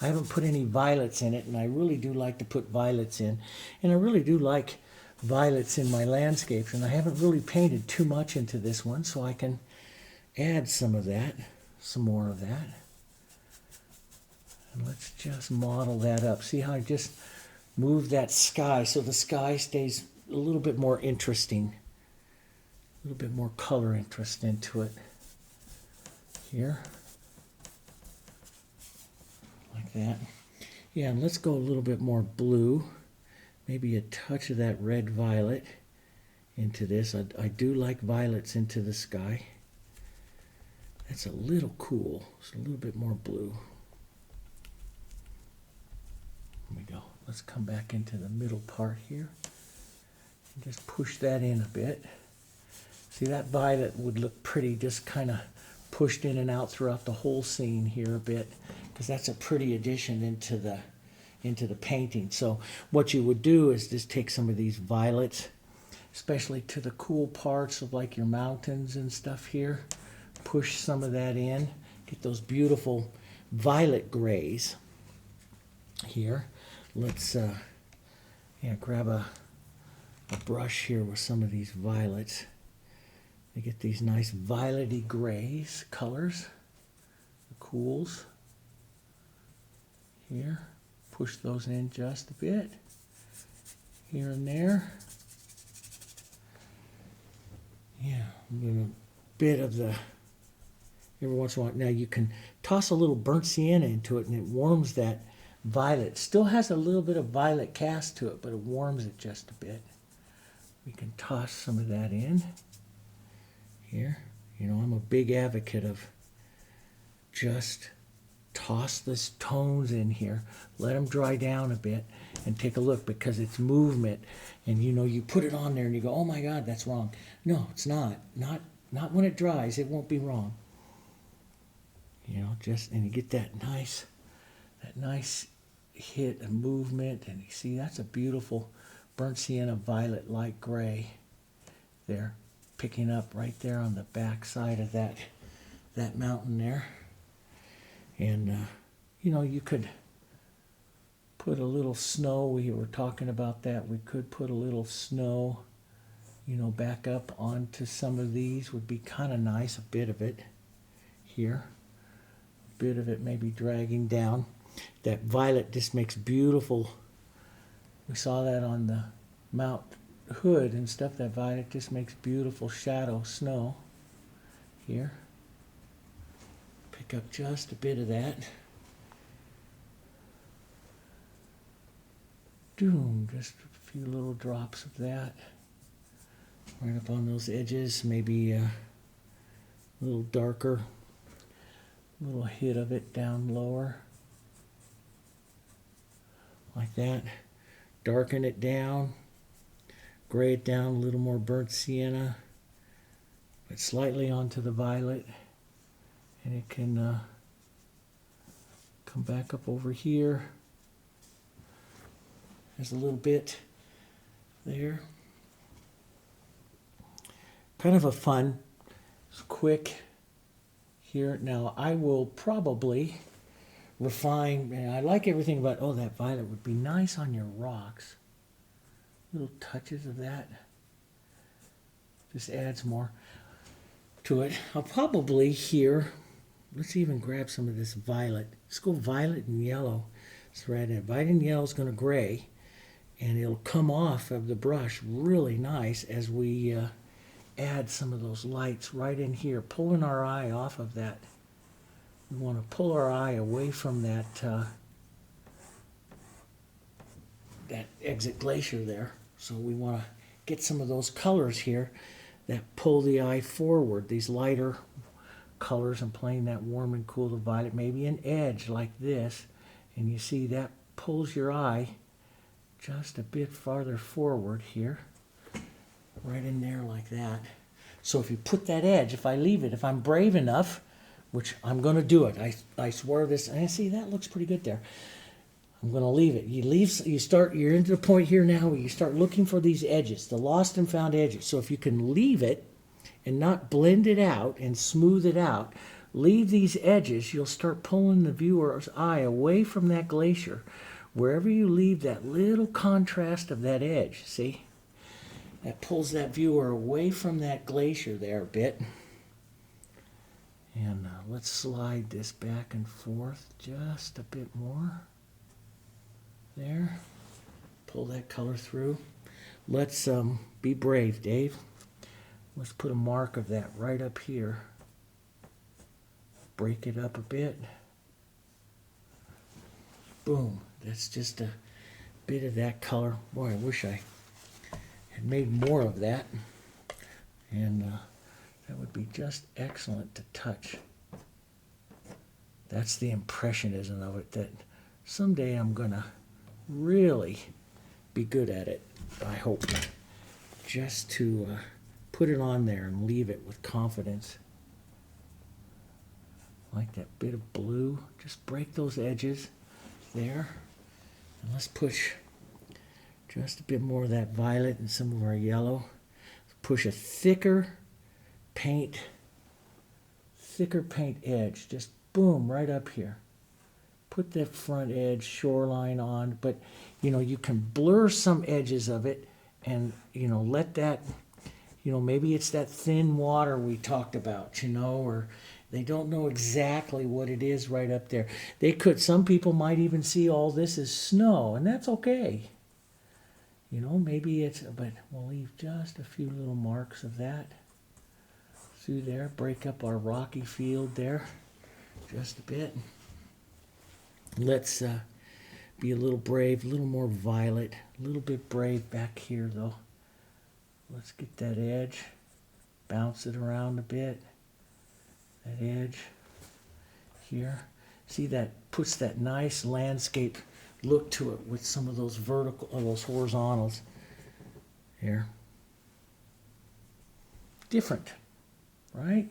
haven't put any violets in it, and I really do like to put violets in. And I really do like violets in my landscapes, and I haven't really painted too much into this one, so I can add some of that, some more of that. And let's just model that up. See how I just move that sky so the sky stays a little bit more interesting, a little bit more color interest into it. Here, like that. Yeah, and let's go a little bit more blue, maybe a touch of that red violet into this. I do like violets into the sky. That's a little cool. It's a little bit more blue. There we go. Let's come back into the middle part here and just push that in a bit. See, that violet would look pretty just kind of pushed in and out throughout the whole scene here a bit, because that's a pretty addition into the painting. So what you would do is just take some of these violets, especially to the cool parts of like your mountains and stuff here, push some of that in, get those beautiful violet grays here. Let's grab a brush here with some of these violets. They get these nice violety grays colors, the cools here. Push those in just a bit here and there. Yeah, a little bit of the, every once in a while. Now you can toss a little burnt sienna into it and it warms that violet. Still has a little bit of violet cast to it, but it warms it just a bit. We can toss some of that in here. You know, I'm a big advocate of just toss this tones in here, let them dry down a bit, and take a look, because it's movement. And you know, you put it on there and you go, oh my God, that's wrong. No, it's not. Not when it dries. It won't be wrong. You know, just, and you get that nice hit of movement, and you see that's a beautiful burnt sienna violet light gray there, picking up right there on the back side of that mountain there. And you know, you could put a little snow. We were talking about that. We could put a little snow, you know, back up onto some of these. Would be kind of nice. A bit of it here, a bit of it maybe dragging down. That violet just makes beautiful. We saw that on the Mount Hood and stuff. That violet just makes beautiful shadow snow here. Pick up just a bit of that. Doom, just a few little drops of that. Right up on those edges, maybe a little darker. A little hit of it down lower. Like that. Darken it down. Gray it down, a little more burnt sienna. But slightly onto the violet. And it can come back up over here. There's a little bit there. Kind of a fun, quick here. Now I will probably refine, and I like everything about, oh, that violet would be nice on your rocks. Little touches of that. Just adds more to it. I'll probably here, let's even grab some of this violet. Let's go violet and yellow. So right there, violet and yellow is going to gray, and it'll come off of the brush really nice as we add some of those lights right in here, pulling our eye off of that. We want to pull our eye away from that exit glacier there. So we want to get some of those colors here that pull the eye forward, these lighter colors, and playing that warm and cool, the violet, maybe an edge like this, and you see that pulls your eye just a bit farther forward here, right in there like that. So if you put that edge, if I leave it, if I'm brave enough, which I'm going to do it, I swear this, and I see that looks pretty good there. I'm going to leave it. You're into the point here now where you start looking for these edges, the lost and found edges. So if you can leave it and not blend it out and smooth it out, leave these edges, you'll start pulling the viewer's eye away from that glacier. Wherever you leave that little contrast of that edge, see? That pulls that viewer away from that glacier there a bit. And let's slide this back and forth just a bit more. There. Pull that color through. Let's be brave, Dave. Let's put a mark of that right up here. Break it up a bit. Boom. That's just a bit of that color. Boy, I wish I had made more of that. And that would be just excellent to touch. That's the impressionism of it, that someday I'm going to really be good at it, I hope. Just to put it on there and leave it with confidence. Like that bit of blue. Just break those edges there. And let's push just a bit more of that violet and some of our yellow. Push a thicker paint edge, just boom, right up here. Put that front edge shoreline on, but you know, you can blur some edges of it and, you know, let that, you know, maybe it's that thin water we talked about, you know, or they don't know exactly what it is right up there. Some people might even see all this as snow, and that's okay. You know, maybe but we'll leave just a few little marks of that through there. Break up our rocky field there just a bit. Let's be a little brave, a little more violet, a little bit brave back here though. Let's get that edge, bounce it around a bit, that edge here. See, that puts that nice landscape look to it with some of those vertical, or those horizontals here. Different, right?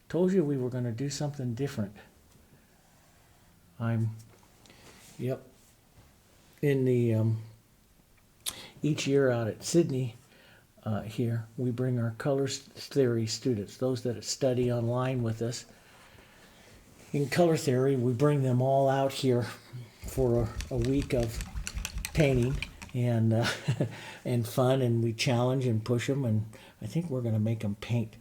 Told you we were going to do something different. Yep. In the, each year out at Sydney, here, we bring our color theory students, those that study online with us. In color theory, we bring them all out here for a week of painting and and fun, and we challenge and push them, and I think we're going to make them paint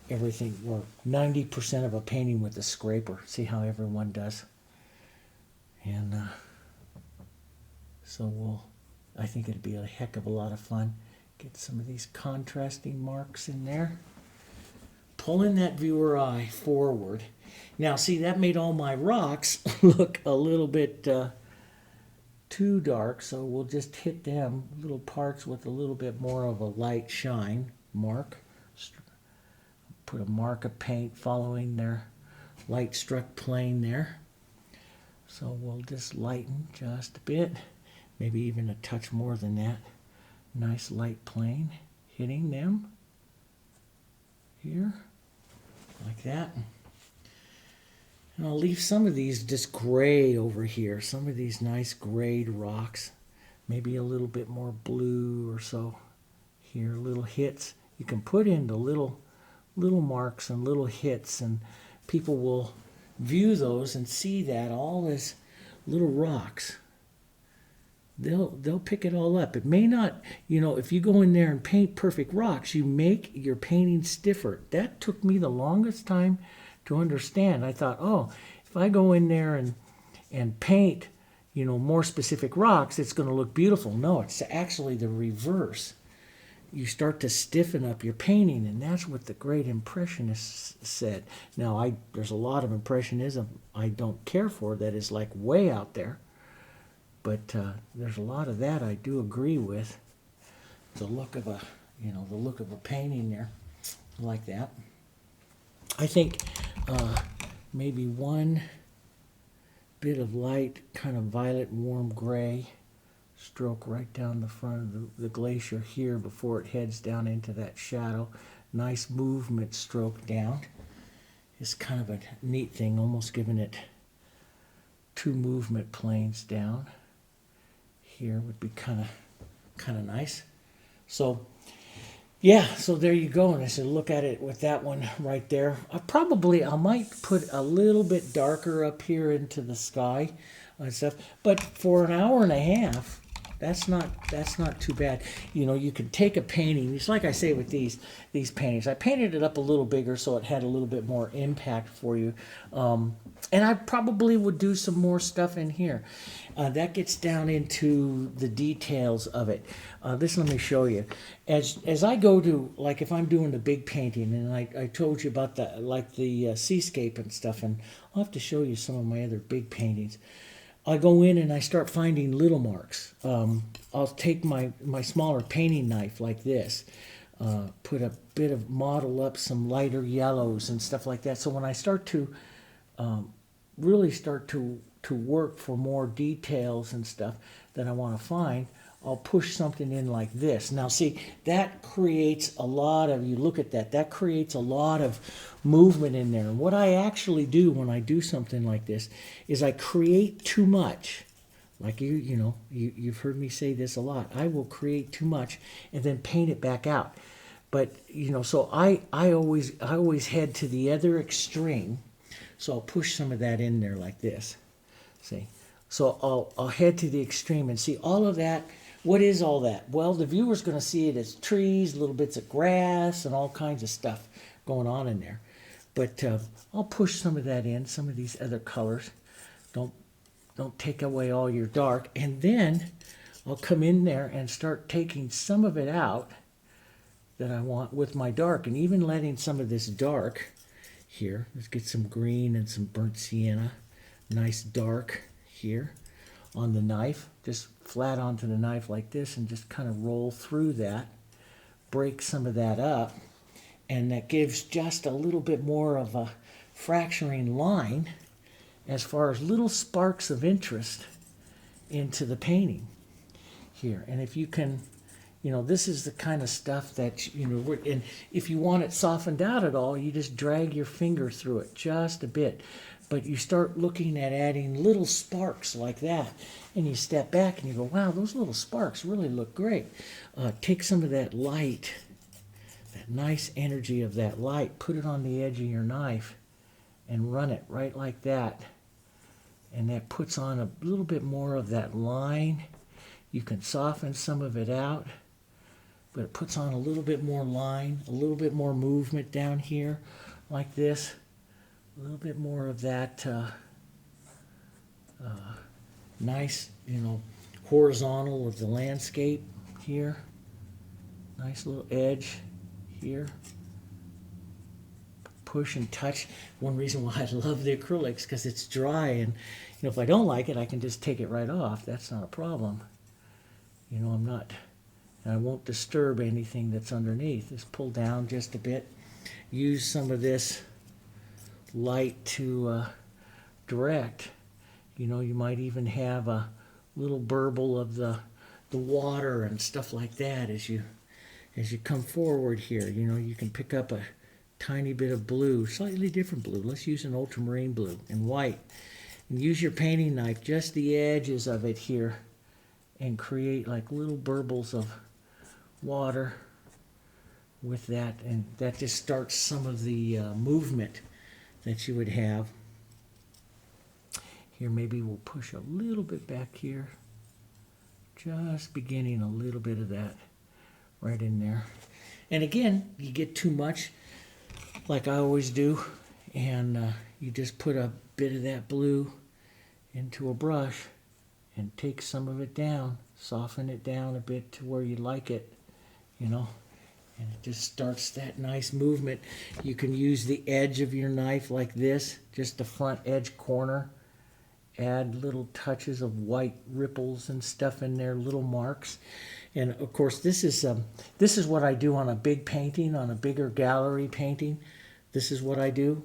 everything, or 90% of a painting with a scraper. See how everyone does. And so I think it'd be a heck of a lot of fun. Get some of these contrasting marks in there. Pulling that viewer eye forward. Now see, that made all my rocks look a little bit too dark, so we'll just hit them little parts with a little bit more of a light shine mark. Put a mark of paint following their light struck plane there. So we'll just lighten just a bit, maybe even a touch more than that. Nice light plane hitting them here, like that. And I'll leave some of these just gray over here, some of these nice grayed rocks, maybe a little bit more blue or so here, little hits. You can put in the little marks and little hits, and people will view those and see that all as little rocks. They'll pick it all up. It may not, if you go in there and paint perfect rocks, you make your painting stiffer. That took me the longest time to understand. I thought, oh, if I go in there and paint, more specific rocks, it's going to look beautiful. No, it's actually the reverse. You start to stiffen up your painting, and that's what the great Impressionists said. Now, there's a lot of Impressionism I don't care for that is like way out there. But there's a lot of that I do agree with. The look of a painting there, like that. I think maybe one bit of light, kind of violet, warm gray stroke right down the front of the glacier here before it heads down into that shadow. Nice movement stroke down. It's kind of a neat thing, almost giving it two movement planes down. Here would be kind of nice. So yeah, so there you go. And I said, look at it with that one right there. I might put a little bit darker up here into the sky and stuff. But for an hour and a half, that's not too bad. You can take a painting. It's like I say with these paintings. I painted it up a little bigger so it had a little bit more impact for you. And I probably would do some more stuff in here. That gets down into the details of it. Let me show you. As I go to, like if I'm doing the big painting, and I told you about the seascape and stuff, and I'll have to show you some of my other big paintings. I go in and I start finding little marks. I'll take my smaller painting knife like this, put a bit of model up some lighter yellows and stuff like that. So when I start to really start to work for more details and stuff that I want to find, I'll push something in like this. Now see, that creates a lot of, you look at that creates a lot of movement in there. And what I actually do when I do something like this is I create too much. Like you've heard me say this a lot. I will create too much and then paint it back out. But so I always head to the other extreme. So I'll push some of that in there like this. See? So I'll head to the extreme and see all of that. What is all that? Well, the viewer's going to see it as trees, little bits of grass, and all kinds of stuff going on in there. But I'll push some of that in, some of these other colors. Don't take away all your dark. And then I'll come in there and start taking some of it out that I want with my dark, and even letting some of this dark here. Let's get some green and some burnt sienna. Nice dark here. on the knife, just flat onto the knife like this, and just kind of roll through that, break some of that up, and that gives just a little bit more of a fracturing line as far as little sparks of interest into the painting here. And if you can, this is the kind of stuff that, and if you want it softened out at all, you just drag your finger through it just a bit. But you start looking at adding little sparks like that, and you step back and you go, wow, those little sparks really look great. Take some of that light, that nice energy of that light, put it on the edge of your knife and run it right like that. And that puts on a little bit more of that line. You can soften some of it out, but it puts on a little bit more line, a little bit more movement down here like this. A little bit more of that nice, horizontal of the landscape here. Nice little edge here. Push and touch. One reason why I love the acrylics, because it's dry, and if I don't like it, I can just take it right off. That's not a problem. I won't disturb anything that's underneath. Just pull down just a bit. Use some of this light to direct. You might even have a little burble of the water and stuff like that as you come forward here. You can pick up a tiny bit of blue, slightly different blue. Let's use an ultramarine blue and white, and use your painting knife, just the edges of it here, and create like little burbles of water with that, and that just starts some of the movement that you would have. Here, maybe we'll push a little bit back here, just beginning a little bit of that right in there. And again, you get too much, like I always do, and you just put a bit of that blue into a brush and take some of it down, soften it down a bit to where you like it, and it just starts that nice movement. You can use the edge of your knife like this, just the front edge corner. Add little touches of white ripples and stuff in there, little marks. And of course, this is what I do on a big painting, on a bigger gallery painting. This is what I do.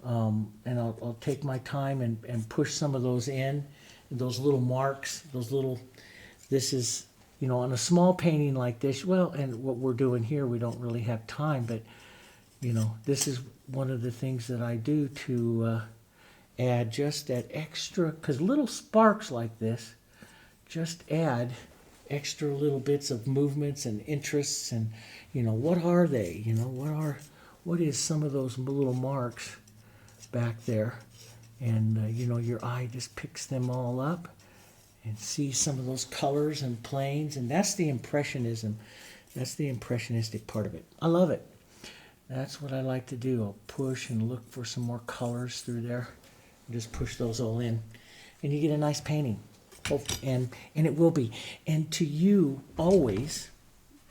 And I'll take my time and push some of those in, those little marks, this is, on a small painting like this, and what we're doing here, we don't really have time, but, this is one of the things that I do to add just that extra, because little sparks like this just add extra little bits of movements and interests, and, what are they? What is some of those little marks back there? And, your eye just picks them all up and see some of those colors and planes, and that's the impressionism. That's the impressionistic part of it. I love it. That's what I like to do. I'll push and look for some more colors through there. And just push those all in, and you get a nice painting. And it will be. And to you, always,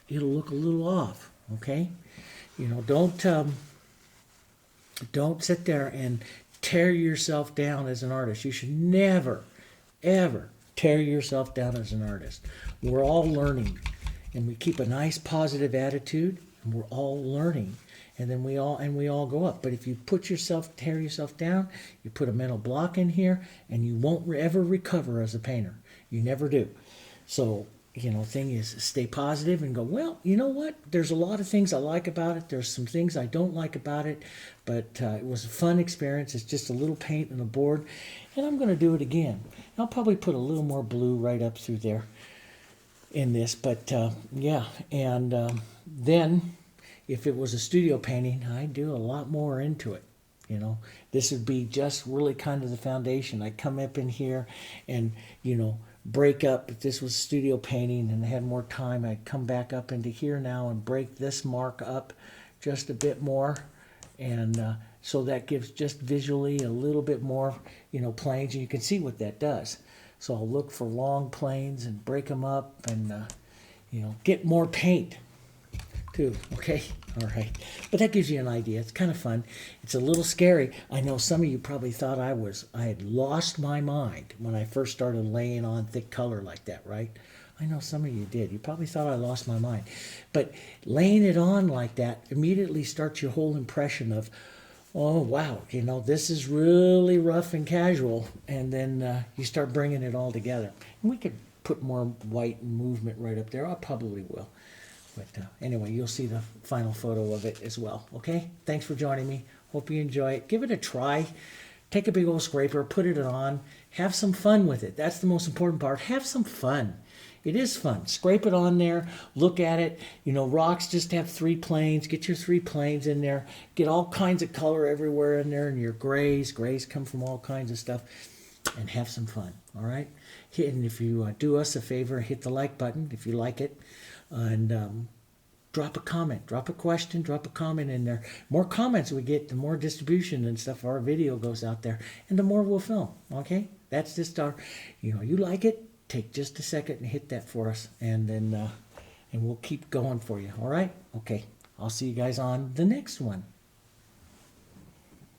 it'll look a little off. Okay, don't sit there and tear yourself down as an artist. You should never, ever tear yourself down as an artist. We're all learning, and we keep a nice positive attitude, and we're all learning, and then we all go up. But if you tear yourself down, you put a mental block in here, and you won't ever recover as a painter. You never do. So, thing is, stay positive and go, well, you know what? There's a lot of things I like about it. There's some things I don't like about it, but it was a fun experience. It's just a little paint and a board, and I'm going to do it again. I'll probably put a little more blue right up through there in this, but yeah. And then if it was a studio painting, I'd do a lot more into it. This would be just really kind of the foundation. I'd come up in here and, break up. If this was studio painting and I had more time, I'd come back up into here now and break this mark up just a bit more. And so that gives just visually a little bit more, planes, and you can see what that does. So I'll look for long planes and break them up and, get more paint too. Okay, all right. But that gives you an idea. It's kind of fun. It's a little scary. I know some of you probably thought I had lost my mind when I first started laying on thick color like that, right? I know some of you did. You probably thought I lost my mind. But laying it on like that immediately starts your whole impression of, oh, wow, this is really rough and casual. And then you start bringing it all together. And we could put more white movement right up there. I probably will. But anyway, you'll see the final photo of it as well. Okay? Thanks for joining me. Hope you enjoy it. Give it a try. Take a big old scraper, put it on. Have some fun with it. That's the most important part. Have some fun. It is fun. Scrape it on there. Look at it. Rocks just have 3 planes. Get your 3 planes in there. Get all kinds of color everywhere in there. And your grays. Grays come from all kinds of stuff. And have some fun. All right? And if you do us a favor, hit the like button if you like it. And drop a comment, drop a question, drop a comment in there. More comments we get, the more distribution and stuff our video goes out there, and the more we'll film. Okay, that's just our, you like it, take just a second and hit that for us, and then and we'll keep going for you. All right, okay, I'll see you guys on the next one.